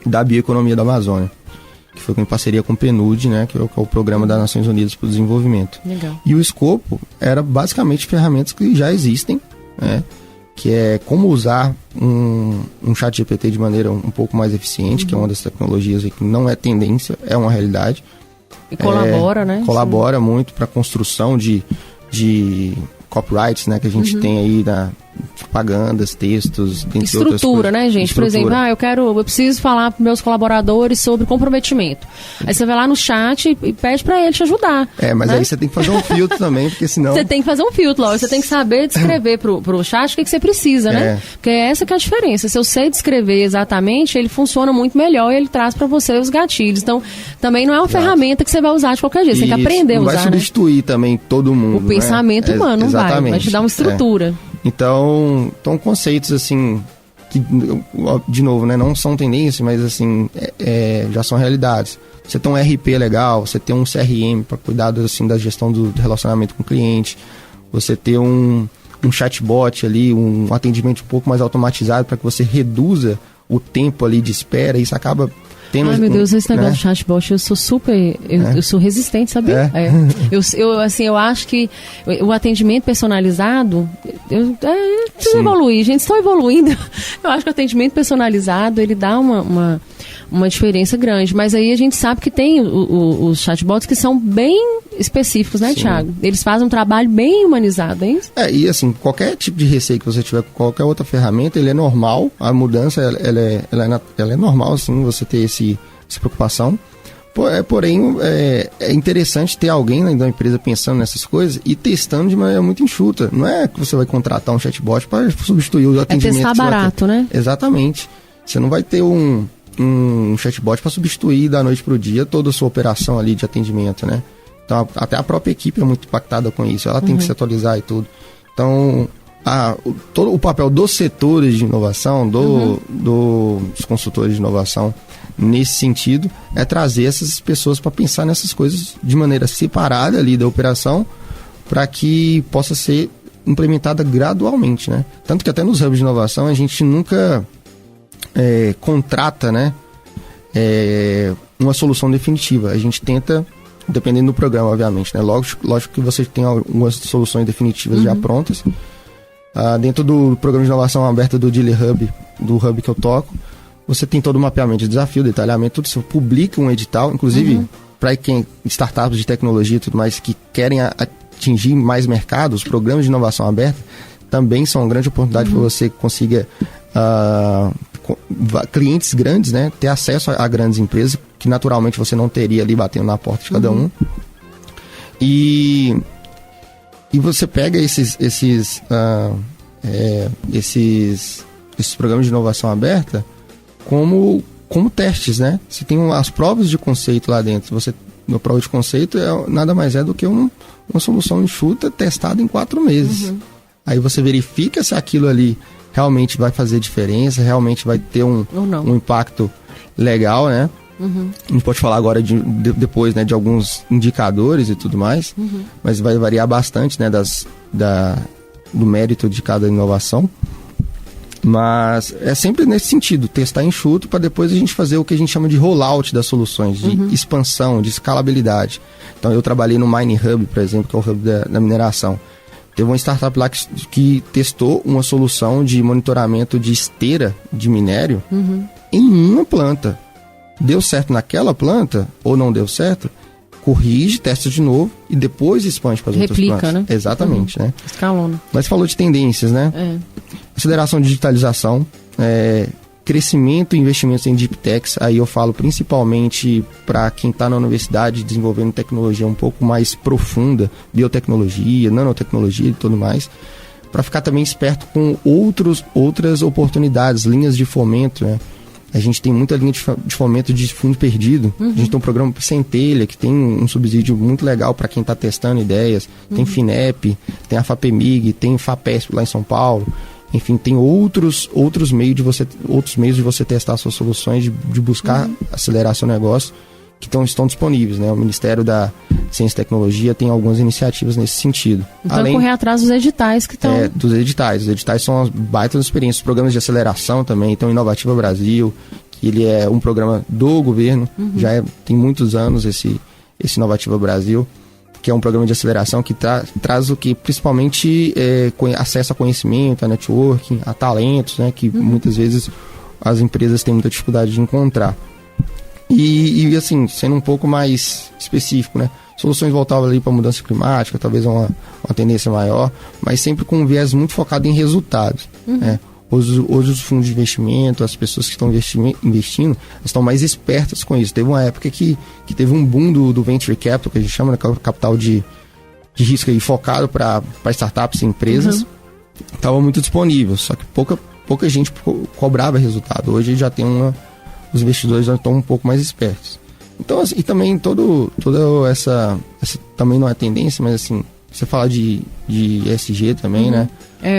da Bioeconomia da Amazônia, que foi em parceria com o PNUD, né, que é o Programa das Nações Unidas para o Desenvolvimento. Legal. E o escopo era basicamente ferramentas que já existem, né, que é como usar um chat GPT de maneira um pouco mais eficiente, que é uma das tecnologias que não é tendência, é uma realidade. E colabora, né? Colabora muito para a construção de copyrights, né, que a gente tem aí na propagandas, textos, estrutura, né, gente? Estrutura. Por exemplo, eu preciso falar para meus colaboradores sobre comprometimento. Aí você vai lá no chat e pede para ele te ajudar. Mas né? aí você tem que fazer um filtro também, porque senão... Você tem que fazer um filtro, lógico. Você tem que saber descrever pro chat o que você precisa, né? Porque é essa que é a diferença. Se eu sei descrever exatamente, ele funciona muito melhor e ele traz para você os gatilhos. Então, também não é uma ferramenta que você vai usar de qualquer jeito. Você tem que aprender a usar, vai substituir, né, também todo mundo. O pensamento humano, não vai te dar uma estrutura. Então, conceitos assim, que, de novo, né, não são tendências, mas assim, já são realidades. Você tem um RP legal, você tem um CRM para cuidar assim, da gestão do relacionamento com o cliente, você ter um chatbot ali, um atendimento um pouco mais automatizado para que você reduza o tempo ali de espera, isso acaba... Ai, meu Deus, esse negócio de chatbot, eu sou super... Eu sou resistente, sabia? Eu acho que o atendimento personalizado... Precisa evoluir, gente. Estou evoluindo. Eu acho que o atendimento personalizado, ele dá uma diferença grande. Mas aí a gente sabe que tem os chatbots que são bem específicos, né, Thiago? Eles fazem um trabalho bem humanizado, hein? E assim, qualquer tipo de receio que você tiver com qualquer outra ferramenta, ele é normal. A mudança, ela é normal, assim, você ter essa preocupação. Porém, é interessante ter alguém da empresa pensando nessas coisas e testando de maneira muito enxuta. Não é que você vai contratar um chatbot para substituir o atendimento. É testar barato, né? Exatamente. Você não vai ter um chatbot para substituir da noite para o dia toda a sua operação ali de atendimento, né? Então, até a própria equipe é muito impactada com isso. Ela tem que se atualizar e tudo. Então, todo o papel dos setores de inovação, dos consultores de inovação, nesse sentido, é trazer essas pessoas para pensar nessas coisas de maneira separada ali da operação, para que possa ser implementada gradualmente, né? Tanto que até nos hubs de inovação a gente nunca contrata, né, uma solução definitiva. A gente tenta, dependendo do programa, obviamente, né? Lógico que você tem algumas soluções definitivas já prontas. Dentro do programa de inovação aberta do Dealer Hub, do hub que eu toco, você tem todo o mapeamento de desafio, detalhamento, tudo. Você publica um edital, inclusive para quem startups de tecnologia e tudo mais que querem atingir mais mercado, os programas de inovação aberta também são uma grande oportunidade para você que consiga clientes grandes, né, ter acesso a grandes empresas que naturalmente você não teria ali batendo na porta de cada um. E você pega esses programas de inovação aberta como testes, né? Você tem as provas de conceito lá dentro. Você no prova de conceito nada mais é do que uma solução enxuta testada em 4 meses. Aí você verifica se aquilo ali realmente vai fazer diferença, realmente vai ter um impacto legal, né? A gente pode falar agora depois, né, de alguns indicadores e tudo mais, mas vai variar bastante, né, do mérito de cada inovação. Mas é sempre nesse sentido, testar enxuto para depois a gente fazer o que a gente chama de rollout das soluções, de expansão, de escalabilidade. Então eu trabalhei no Mining Hub, por exemplo, que é o hub da mineração. Teve uma startup lá que testou uma solução de monitoramento de esteira de minério em uma planta. Deu certo naquela planta ou não deu certo, corrige, testa de novo e depois expande para as outras plantas. Replica, né? Exatamente, né? Escalona. Mas falou de tendências, né? Aceleração de digitalização, crescimento e investimentos em deep techs. Aí eu falo principalmente para quem está na universidade desenvolvendo tecnologia um pouco mais profunda, biotecnologia, nanotecnologia e tudo mais, para ficar também esperto com outras oportunidades, linhas de fomento, né? A gente tem muita linha de fomento de fundo perdido. A gente tem um programa Centelha, que tem um subsídio muito legal para quem está testando ideias. Tem FINEP, tem a FAPEMIG, tem FAPESP lá em São Paulo. Enfim, tem outros meios de você testar suas soluções, de buscar acelerar seu negócio, que estão disponíveis, né? O Ministério da Ciência e Tecnologia tem algumas iniciativas nesse sentido. Então, correr atrás dos editais que estão... dos editais. Os editais são uma baita experiência. Os programas de aceleração também. Então, Inovativa Brasil, que ele é um programa do governo, tem muitos anos esse Inovativa Brasil, que é um programa de aceleração que traz o que principalmente acesso a conhecimento, a networking, a talentos, né? Que muitas vezes as empresas têm muita dificuldade de encontrar. E assim, sendo um pouco mais específico, né? Soluções voltadas ali para mudança climática, talvez uma tendência maior, mas sempre com um viés muito focado em resultados, né? Hoje os fundos de investimento, as pessoas que estão investindo, estão mais espertas com isso. Teve uma época que teve um boom do Venture Capital, que a gente chama, né, capital de risco aí, focado para startups e empresas. Estava muito disponível, só que pouca gente cobrava resultado. Hoje já tem os investidores já estão um pouco mais espertos. Então, assim, e também toda essa também não é tendência, mas assim, você fala de ESG também, né?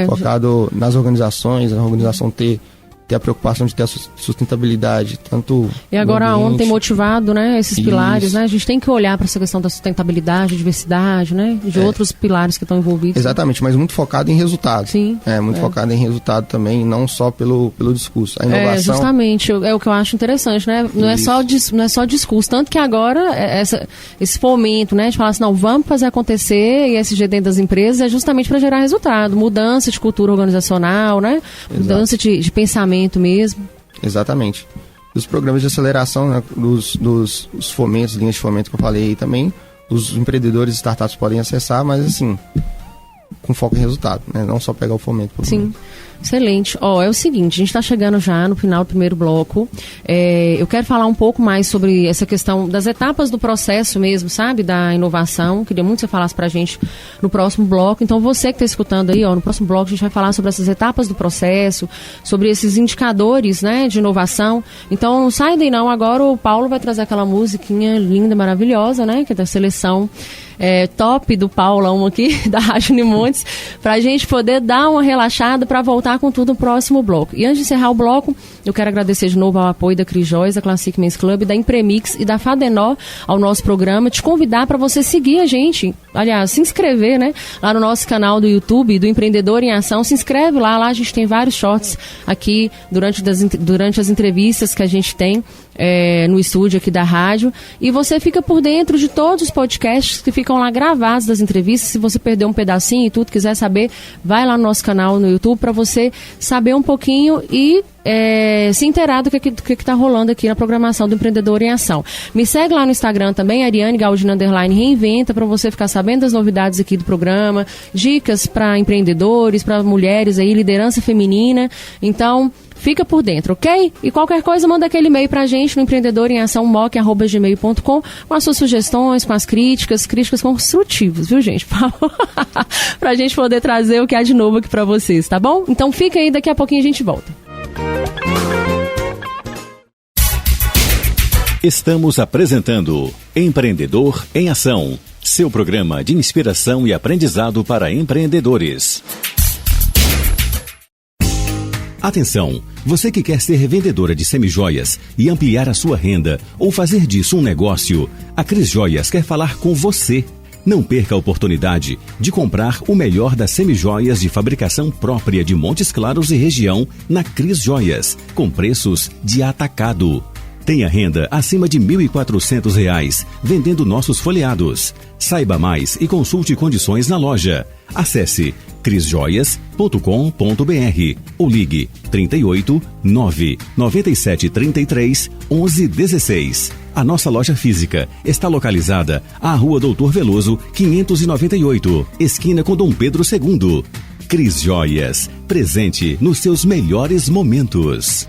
Focado nas organizações, a organização ter a preocupação de ter a sustentabilidade, tanto... E agora a ONU tem motivado, né, esses pilares, né? A gente tem que olhar para essa questão da sustentabilidade, diversidade, né? De outros pilares que estão envolvidos. Exatamente, mas muito focado em resultado. Sim. Focado em resultado também, não só pelo discurso. A inovação... Justamente, é o que eu acho interessante, né? Não é só discurso, tanto que agora esse fomento, né, de falar assim, não, vamos fazer acontecer, e ESG dentro das empresas é justamente para gerar resultado, mudança de cultura organizacional, né? Mudança de pensamento mesmo. Exatamente. Os programas de aceleração, né, dos fomentos, linhas de fomento que eu falei aí também, os empreendedores e startups podem acessar, mas assim, com foco em resultado, né? Não só pegar o fomento. Sim. Excelente. É o seguinte, a gente está chegando já no final do primeiro bloco. Eu quero falar um pouco mais sobre essa questão das etapas do processo mesmo, sabe? Da inovação. Queria muito que você falasse pra gente no próximo bloco. Então, você que está escutando aí, no próximo bloco a gente vai falar sobre essas etapas do processo, sobre esses indicadores, né, de inovação. Então, não sai daí não. Agora o Paulo vai trazer aquela musiquinha linda, maravilhosa, né? Que é da seleção top do Paulão aqui, da Rádio Unimontes, pra gente poder dar uma relaxada para voltar com tudo no próximo bloco. E antes de encerrar o bloco, eu quero agradecer de novo ao apoio da Crijós, da Classic Men's Club, da Impremix e da Fadenor ao nosso programa, te convidar para você seguir a gente, aliás, se inscrever, né, lá no nosso canal do YouTube, do Empreendedor em Ação. Se inscreve lá a gente tem vários shorts aqui durante as entrevistas que a gente tem no estúdio aqui da rádio, e você fica por dentro de todos os podcasts que ficam lá gravados das entrevistas. Se você perdeu um pedacinho e tudo, quiser saber, vai lá no nosso canal no YouTube para você saber um pouquinho e se inteirar do que está rolando aqui na programação do Empreendedor em Ação. Me segue lá no Instagram também, Ariane Galdino _Reinventa, para você ficar sabendo das novidades aqui do programa, dicas para empreendedores, para mulheres aí, liderança feminina. Então, fica por dentro, ok? E qualquer coisa, manda aquele e-mail pra gente no empreendedoremeação@gmail.com com as suas sugestões, com as críticas construtivas, viu, gente? Pra gente poder trazer o que há de novo aqui pra vocês, tá bom? Então fica aí, daqui a pouquinho a gente volta. Estamos apresentando Empreendedor em Ação, seu programa de inspiração e aprendizado para empreendedores. Atenção, você que quer ser vendedora de semijoias e ampliar a sua renda ou fazer disso um negócio, a Cris Joias quer falar com você. Não perca a oportunidade de comprar o melhor das semijoias de fabricação própria de Montes Claros e região na Cris Joias, com preços de atacado. Tenha renda acima de R$ 1.400 vendendo nossos folheados. Saiba mais e consulte condições na loja. Acesse crisjoias.com.br ou ligue 38 9 97 33 11 16. A nossa loja física está localizada à Rua Doutor Veloso, 598, esquina com Dom Pedro II. Cris Joias, presente nos seus melhores momentos.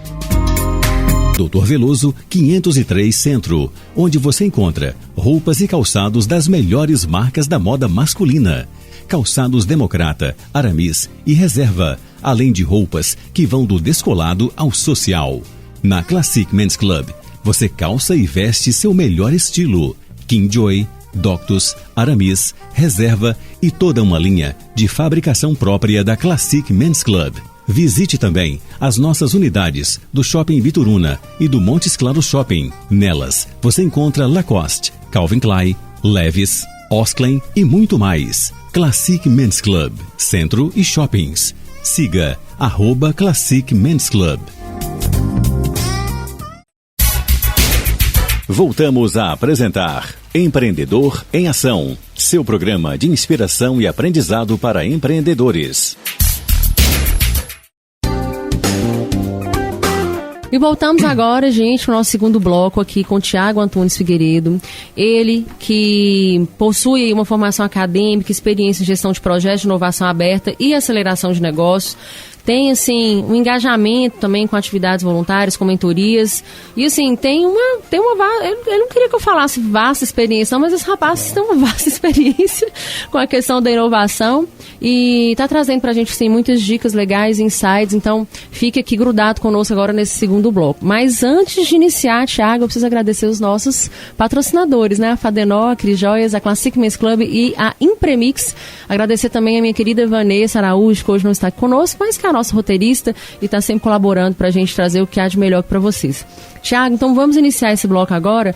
Doutor Veloso, 503 Centro, onde você encontra roupas e calçados das melhores marcas da moda masculina. Calçados Democrata, Aramis e Reserva, além de roupas que vão do descolado ao social. Na Classic Men's Club, você calça e veste seu melhor estilo. Kingjoy, Doctus, Aramis, Reserva e toda uma linha de fabricação própria da Classic Men's Club. Visite também as nossas unidades do Shopping Bituruna e do Montes Claros Shopping. Nelas, você encontra Lacoste, Calvin Klein, Levi's, Osklen e muito mais. Classic Men's Club, Centro e Shoppings. Siga @Classic Men's Club. Voltamos a apresentar Empreendedor em Ação, seu programa de inspiração e aprendizado para empreendedores. E voltamos agora, gente, para o nosso segundo bloco aqui com o Thiago Antunes Figueiredo. Ele que possui uma formação acadêmica, experiência em gestão de projetos de inovação aberta e aceleração de negócios. Tem, assim, um engajamento também com atividades voluntárias, com mentorias. E, assim, tem uma ele não queria que eu falasse vasta experiência, não, mas esse rapaz tem uma vasta experiência com a questão da inovação. E está trazendo para a gente, sim, muitas dicas legais, insights. Então, fique aqui grudado conosco agora nesse segundo bloco. Mas antes de iniciar, Thiago, eu preciso agradecer os nossos patrocinadores, né? A Fadenor, a Cris Joias, a Classic Men's Club e a Impremix. Agradecer também a minha querida Vanessa Araújo, que hoje não está aqui conosco, mas que é a nossa roteirista e está sempre colaborando para a gente trazer o que há de melhor para vocês. Thiago, então vamos iniciar esse bloco agora,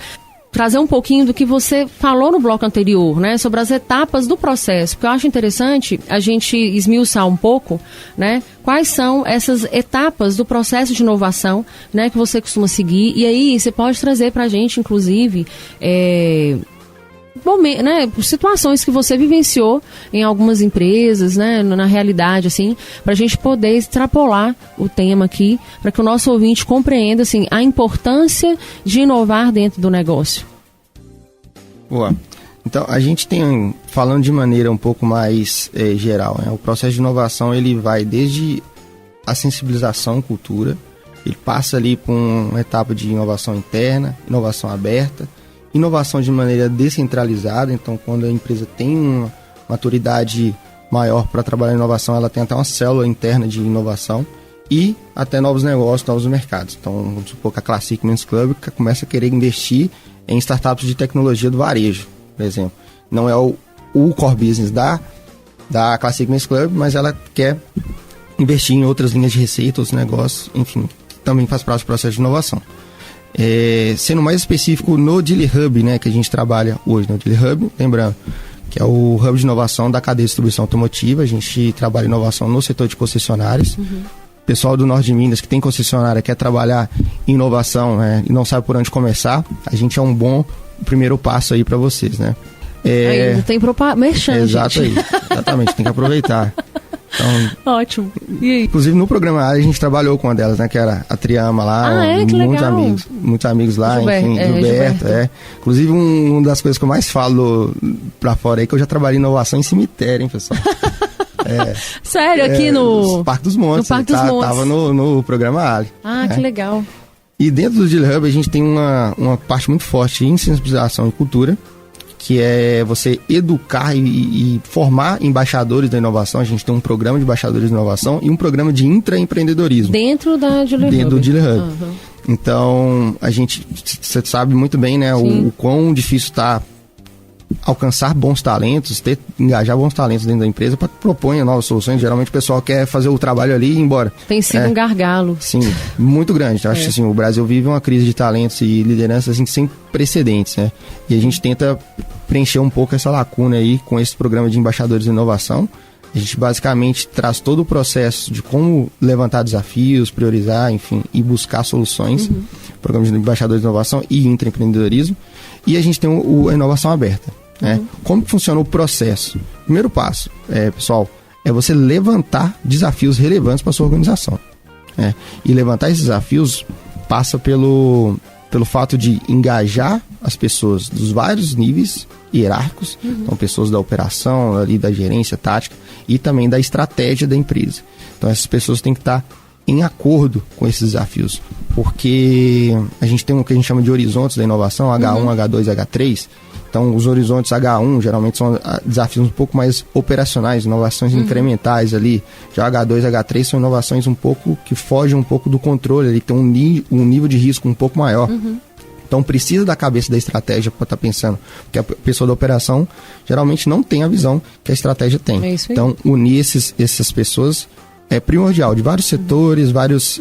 trazer um pouquinho do que você falou no bloco anterior, né, sobre as etapas do processo, porque eu acho interessante a gente esmiuçar um pouco, né, quais são essas etapas do processo de inovação, né, que você costuma seguir, e aí você pode trazer para a gente, inclusive, situações que você vivenciou em algumas empresas, né, na realidade, assim, para a gente poder extrapolar o tema aqui, para que o nosso ouvinte compreenda, assim, a importância de inovar dentro do negócio. Boa. Então, a gente tem, falando de maneira um pouco mais geral, né, o processo de inovação, ele vai desde a sensibilização, cultura, ele passa ali por uma etapa de inovação interna, inovação aberta, inovação de maneira descentralizada. Então, quando a empresa tem uma maturidade maior para trabalhar em inovação, ela tem até uma célula interna de inovação e até novos negócios, novos mercados. Então, vamos supor que a Classic Men's Club começa a querer investir em startups de tecnologia do varejo, por exemplo. Não é o core business da Classic Men's Club, mas ela quer investir em outras linhas de receita, outros negócios, enfim, também faz parte do processo de inovação. Sendo mais específico no Dealer Hub, né, que a gente trabalha hoje no Dealer Hub, lembrando que é o hub de inovação da cadeia de distribuição automotiva. A gente trabalha inovação no setor de concessionárias. O pessoal do Norte de Minas que tem concessionária, quer trabalhar em inovação, né, e não sabe por onde começar, a gente é um bom primeiro passo aí para vocês, né? Ainda tem merchan, exatamente, tem que aproveitar. Então, ótimo. E aí? Inclusive no programa a gente trabalhou com uma delas, né? Que era a Triama lá. Que muitos legal. muitos amigos lá, Gilberto. Inclusive uma das coisas que eu mais falo pra fora aí, que eu já trabalhei em inovação em cemitério, hein, pessoal? Sério, aqui no Parque dos Montes. No Parque dos Montes. Tava no programa Ali. Que legal. E dentro do Dealer Hub a gente tem uma parte muito forte em sensibilização e cultura. que é você educar e formar embaixadores da inovação. A gente tem um programa de embaixadores de inovação e um programa de intraempreendedorismo. Dentro da Dealer Hub. Dentro do Dealer Hub. Então, você sabe muito bem, né, o quão difícil está alcançar bons talentos, engajar bons talentos dentro da empresa para que proponham novas soluções. Geralmente o pessoal quer fazer o trabalho ali e ir embora. Tem sido um gargalo. Sim, muito grande. Eu acho que assim, o Brasil vive uma crise de talentos e lideranças assim, sem precedentes, né? E a gente tenta preencher um pouco essa lacuna aí com esse programa de embaixadores de inovação. A gente basicamente traz todo o processo de como levantar desafios, priorizar, enfim, e buscar soluções. Programa de embaixadores de inovação e intraempreendedorismo. E a gente tem a inovação aberta. Né? Como que funciona o processo? Primeiro passo, pessoal, é você levantar desafios relevantes para a sua organização. Né? E levantar esses desafios passa pelo fato de engajar as pessoas dos vários níveis hierárquicos, então pessoas da operação, ali da gerência tática e também da estratégia da empresa. Então essas pessoas têm que estar em acordo com esses desafios, porque a gente tem o que a gente chama de horizontes da inovação, H1, H2, H3. Então, os horizontes H1 geralmente são desafios um pouco mais operacionais, inovações incrementais ali. Já H2 e H3 são inovações um pouco que fogem um pouco do controle, ali tem um nível de risco um pouco maior. Então, precisa da cabeça da estratégia para estar pensando, porque a pessoa da operação geralmente não tem a visão que a estratégia tem. Então, unir essas pessoas é primordial, de vários setores, várias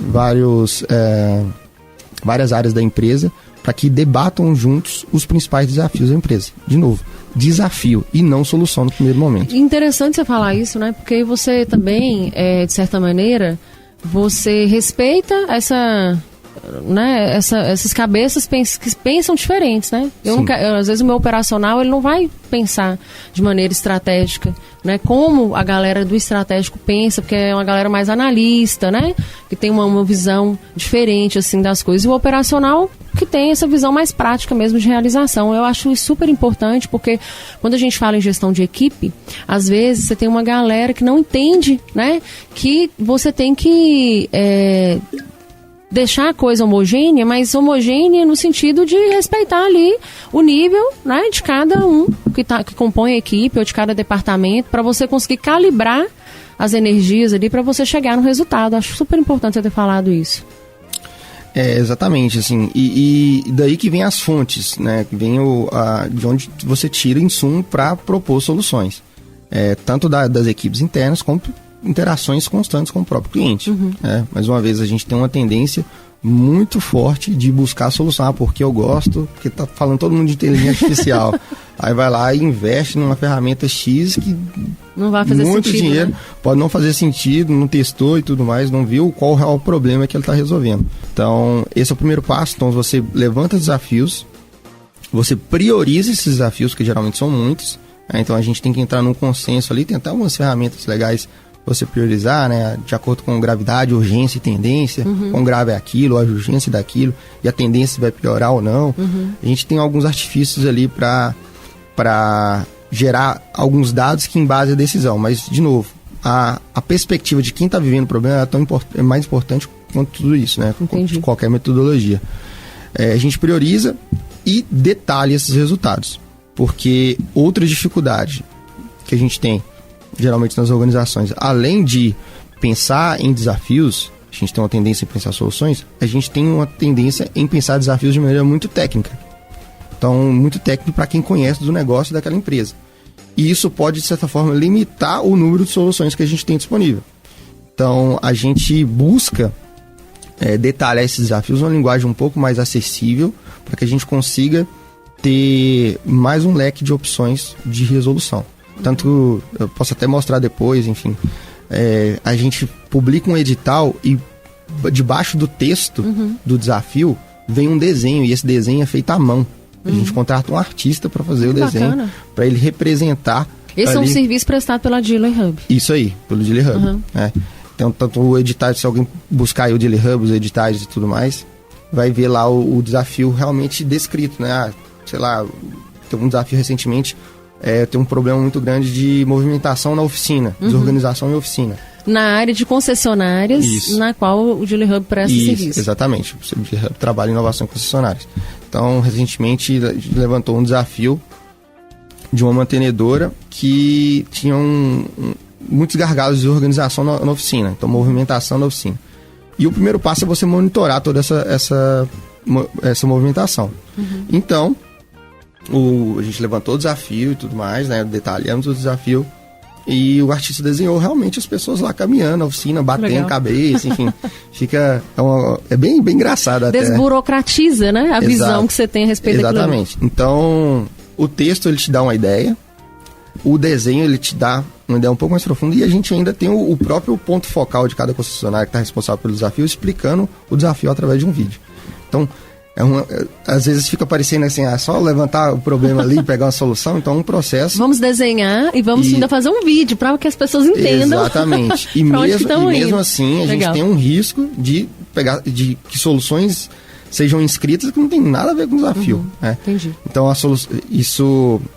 áreas da empresa, para que debatam juntos os principais desafios da empresa. De novo, desafio e não solução no primeiro momento. Interessante você falar isso, né? Porque você também, de certa maneira, você respeita essas cabeças que pensam diferentes, né? Às vezes o meu operacional ele não vai pensar de maneira estratégica, né? Como a galera do estratégico pensa, porque é uma galera mais analista, né? Que tem uma visão diferente assim das coisas. E o operacional que tem essa visão mais prática mesmo de realização. Eu acho isso super importante, porque quando a gente fala em gestão de equipe, às vezes você tem uma galera que não entende, né? Que você tem que deixar a coisa homogênea, mas homogênea no sentido de respeitar ali o nível, né, de cada um que compõe a equipe ou de cada departamento, para você conseguir calibrar as energias ali para você chegar no resultado. Acho super importante você ter falado isso. Exatamente, assim, e daí que vem as fontes, né, que vem de onde você tira insumo para propor soluções, tanto das equipes internas como interações constantes com o próprio cliente. Mais uma vez, a gente tem uma tendência muito forte de buscar solução, porque eu gosto, porque tá falando todo mundo de inteligência artificial. Aí vai lá e investe numa ferramenta X que não vai fazer muito sentido, dinheiro, né? Pode não fazer sentido, não testou e tudo mais, não viu qual é o real problema que ele está resolvendo. Então, esse é o primeiro passo. Então, você levanta desafios, você prioriza esses desafios, que geralmente são muitos. Então, a gente tem que entrar num consenso ali, tentar algumas ferramentas legais você priorizar, né, de acordo com gravidade, urgência e tendência, quão grave é aquilo, a urgência daquilo, e a tendência se vai piorar ou não. A gente tem alguns artifícios ali para gerar alguns dados que embasem a decisão, mas, de novo, a perspectiva de quem está vivendo o problema é mais importante quanto tudo isso, né, quanto qualquer metodologia. A gente prioriza e detalha esses resultados, porque outra dificuldade que a gente tem geralmente nas organizações, além de pensar em desafios, a gente tem uma tendência em pensar soluções, a gente tem uma tendência em pensar desafios de maneira muito técnica. Então, muito técnico para quem conhece do negócio daquela empresa. E isso pode, de certa forma, limitar o número de soluções que a gente tem disponível. Então, a gente busca detalhar esses desafios numa linguagem um pouco mais acessível, para que a gente consiga ter mais um leque de opções de resolução. Tanto, eu posso até mostrar depois, enfim, a gente publica um edital e debaixo do texto do desafio vem um desenho, e esse desenho é feito à mão. A gente contrata um artista para fazer o desenho, para ele representar. Esse é um serviço prestado pela Dealer Hub. Isso aí, pelo Dealer Hub. Então, tanto o edital, se alguém buscar aí o Dealer Hub, os editais e tudo mais, vai ver lá o desafio realmente descrito, né? Sei lá, teve um desafio recentemente, tem um problema muito grande de movimentação na oficina, desorganização em oficina. Na área de concessionárias, na qual o Dealer Hub presta serviço. Exatamente, o Dealer Hub trabalha em inovação em concessionárias. Então, recentemente, levantou um desafio de uma mantenedora que tinha muitos gargalos de organização na oficina, então movimentação na oficina. E o primeiro passo é você monitorar toda essa movimentação. Então, a gente levantou o desafio e tudo mais, né? Detalhamos o desafio e o artista desenhou realmente as pessoas lá caminhando na oficina, batendo cabeça, enfim. É bem engraçado até. Desburocratiza, né? A visão que você tem a respeito daquilo. Exatamente. Então, o texto ele te dá uma ideia, o desenho ele te dá uma ideia um pouco mais profunda e a gente ainda tem o próprio ponto focal de cada concessionário que está responsável pelo desafio, explicando o desafio através de um vídeo. Então, às vezes fica parecendo assim, só levantar o problema ali e pegar uma solução, então é um processo. Vamos desenhar e vamos ainda fazer um vídeo para que as pessoas entendam. Exatamente. E mesmo assim, a gente tem um risco de que soluções sejam inscritas que não tem nada a ver com o desafio. Né? Entendi. Então,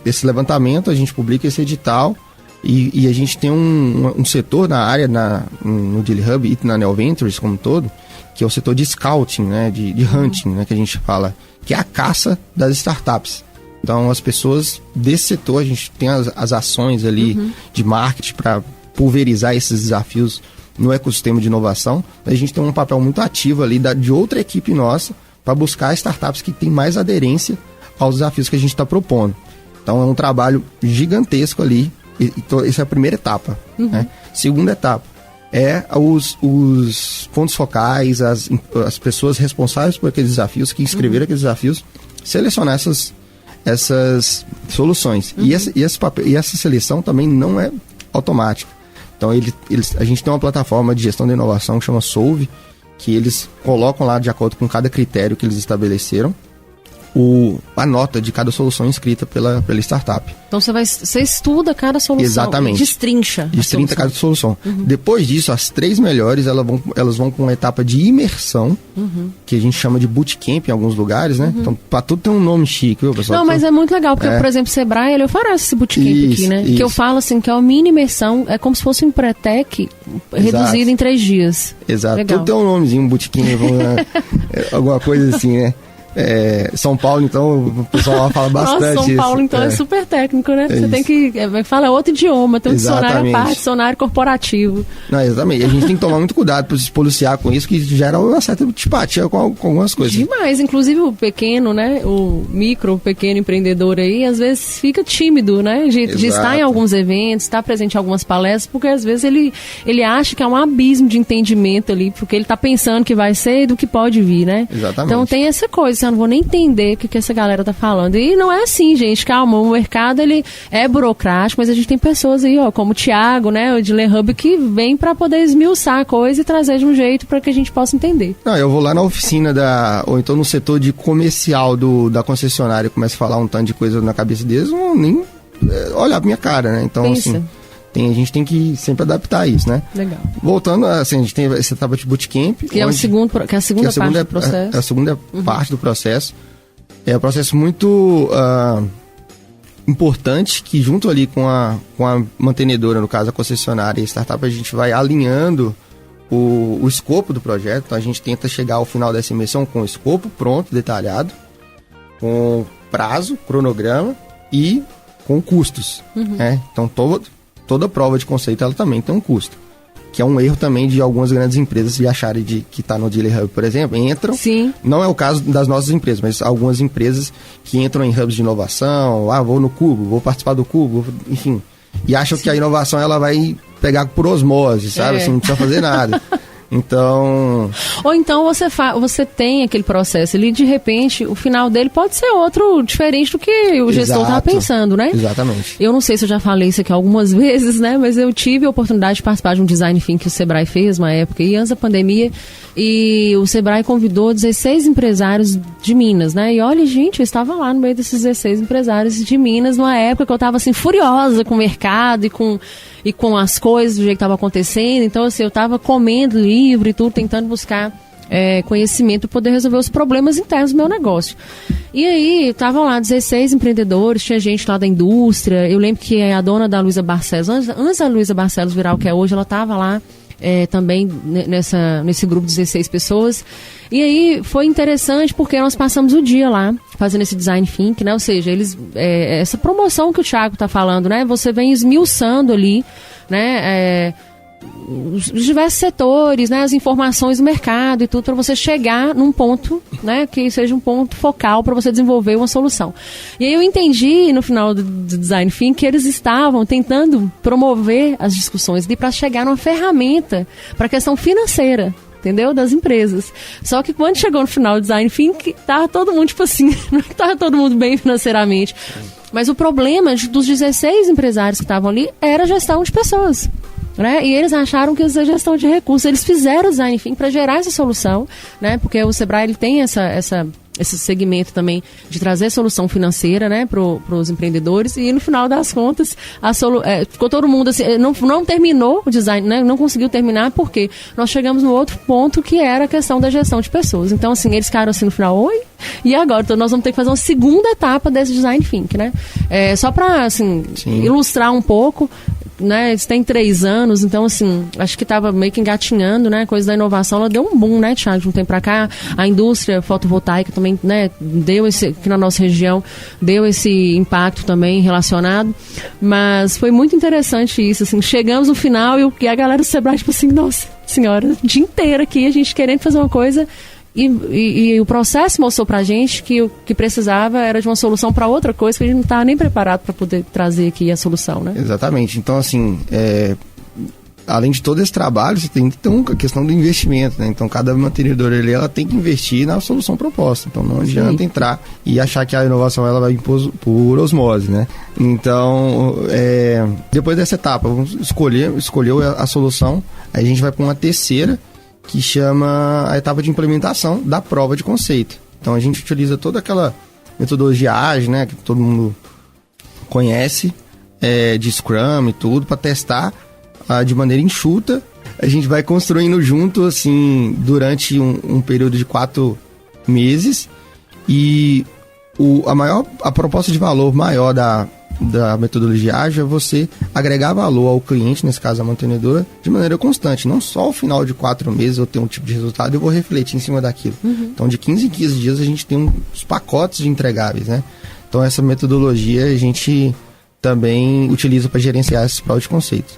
esse levantamento, a gente publica esse edital e a gente tem um setor na área, no Daily Hub e na Neo Ventures como um todo, que é o setor de scouting, né, de hunting, né, que a gente fala, que é a caça das startups. Então, as pessoas desse setor, a gente tem as ações ali de marketing para pulverizar esses desafios no ecossistema de inovação. A gente tem um papel muito ativo ali de outra equipe nossa para buscar startups que têm mais aderência aos desafios que a gente está propondo. Então, é um trabalho gigantesco ali. Então, essa é a primeira etapa. Né? Segunda etapa é os pontos focais, as pessoas responsáveis por aqueles desafios, que inscreveram aqueles desafios, selecionar essas soluções. E essa seleção também não é automática. Então, a gente tem uma plataforma de gestão da inovação que chama Solve, que eles colocam lá de acordo com cada critério que eles estabeleceram, a nota de cada solução inscrita pela startup. Então você estuda cada solução. Exatamente. Destrincha cada solução. Depois disso, as 3 melhores elas vão com uma etapa de imersão, que a gente chama de bootcamp em alguns lugares, né? Então, para tudo tem um nome chique, viu, pessoal? Não, mas é muito legal, porque, por exemplo, o Sebrae, ele oferece esse bootcamp aqui, né? Que eu falo assim, que é uma mini imersão, é como se fosse um pré-tec reduzido em 3 dias. Exato. Legal. Tudo tem um nomezinho, um bootcamp, alguma coisa assim, né? São Paulo, então, o pessoal fala bastante. Nossa, São Paulo, então, é super técnico, né? Você tem que falar outro idioma, tem um dicionário à parte, dicionário corporativo. Não, exatamente. A gente tem que tomar muito cuidado para se policiar com isso, que gera uma certa antipatia com algumas coisas. Demais, inclusive o pequeno, né? O pequeno empreendedor aí, às vezes fica tímido, né? De estar em alguns eventos, estar presente em algumas palestras, porque às vezes ele acha que é um abismo de entendimento ali, porque ele está pensando que vai ser e do que pode vir, né? Exatamente. Então tem essa coisa. Eu não vou nem entender o que essa galera tá falando. E não é assim, gente, calma, o mercado ele é burocrático, mas a gente tem pessoas aí, como o Thiago, né, o Daily Hub, que vem para poder esmiuçar a coisa e trazer de um jeito para que a gente possa entender. Não, eu vou lá na oficina ou então no setor de comercial da concessionária e começo a falar um tanto de coisa na cabeça deles, não nem olhar pra minha cara, né? Então, Pensa. assim, a gente tem que sempre adaptar isso, né? Legal. Voltando, assim, a gente tem essa etapa de bootcamp. Que é a segunda parte do processo. A segunda parte do processo. É um processo muito importante, que junto ali com a mantenedora, no caso a concessionária e a startup, a gente vai alinhando o escopo do projeto. Então a gente tenta chegar ao final dessa imersão com o escopo pronto, detalhado, com prazo, cronograma e com custos. Né? Então toda prova de conceito ela também tem um custo, que é um erro também de algumas grandes empresas de acharem que está no Daily Hub, por exemplo, entram. Sim. Não é o caso das nossas empresas, mas algumas empresas que entram em hubs de inovação, vou no Cubo, vou participar do Cubo, enfim, e acham que a inovação ela vai pegar por osmose, sabe? Assim, não precisa fazer nada. Então... Ou então você tem aquele processo ali, de repente, o final dele pode ser outro, diferente do que o gestor estava pensando, né? Exatamente. Eu não sei se eu já falei isso aqui algumas vezes, né? Mas eu tive a oportunidade de participar de um Design Think que o Sebrae fez uma época, e antes da pandemia, e o Sebrae convidou 16 empresários de Minas, né? E olha, gente, eu estava lá no meio desses 16 empresários de Minas, numa época que eu estava, assim, furiosa com o mercado e com as coisas do jeito que estava acontecendo. Então, assim, eu estava comendo livro e tudo, tentando buscar conhecimento para poder resolver os problemas internos do meu negócio. E aí, estavam lá 16 empreendedores, tinha gente lá da indústria. Eu lembro que a dona da Luísa Barcelos, antes da Luísa Barcelos virar o que é hoje, ela estava lá também nesse grupo de 16 pessoas. E aí foi interessante porque nós passamos o dia lá fazendo esse design thinking, né? Ou seja, essa promoção que o Thiago está falando, né? Você vem esmiuçando ali, né? Os diversos setores, né, as informações do mercado e tudo, para você chegar num ponto, né, que seja um ponto focal para você desenvolver uma solução. E aí eu entendi no final do Design Thinking que eles estavam tentando promover as discussões para chegar numa ferramenta para a questão financeira, entendeu? Das empresas. Só que quando chegou no final do Design Thinking, tava todo mundo tipo assim, não tava todo mundo bem financeiramente. Mas o problema dos 16 empresários que estavam ali era a gestão de pessoas. Né? E eles acharam que isso é gestão de recursos. Eles fizeram o design thinking para gerar essa solução, né? Porque o Sebrae ele tem esse segmento também de trazer solução financeira, né, para os empreendedores. E no final das contas ficou todo mundo assim, não terminou o design, né, não conseguiu terminar porque nós chegamos no outro ponto que era a questão da gestão de pessoas. Então assim, eles ficaram assim no final, e agora? Então nós vamos ter que fazer uma segunda etapa desse design thinking, né? Só para assim, ilustrar um pouco, né, eles têm 3 anos, então assim, acho que estava meio que engatinhando, né, coisa da inovação, ela deu um boom, né, Thiago, de um tempo para cá, a indústria fotovoltaica também, né, deu aqui na nossa região, deu esse impacto também relacionado, mas foi muito interessante isso, assim, chegamos no final e a galera do Sebrae, tipo assim, nossa senhora, o dia inteiro aqui, a gente querendo fazer uma coisa. E o processo mostrou pra gente que o que precisava era de uma solução para outra coisa que a gente não estava nem preparado para poder trazer aqui a solução, né? Exatamente. Então, assim, além de todo esse trabalho, você tem que ter uma questão do investimento, né? Então, cada mantenedora ali, ela tem que investir na solução proposta. Então, não adianta entrar e achar que a inovação ela vai impor por osmose, né? Então, depois dessa etapa, vamos escolheu a solução, aí a gente vai para uma terceira, que chama a etapa de implementação da prova de conceito. Então a gente utiliza toda aquela metodologia ágil, né, que todo mundo conhece, de Scrum e tudo, para testar de maneira enxuta. A gente vai construindo junto, assim, durante um período de 4 meses, e a proposta de valor maior da metodologia ágil é você agregar valor ao cliente, nesse caso a mantenedora, de maneira constante. Não só ao final de 4 meses eu tenho um tipo de resultado e eu vou refletir em cima daquilo. Então, de 15 em 15 dias a gente tem uns pacotes de entregáveis, né? Então, essa metodologia a gente também utiliza para gerenciar esses provas de conceitos.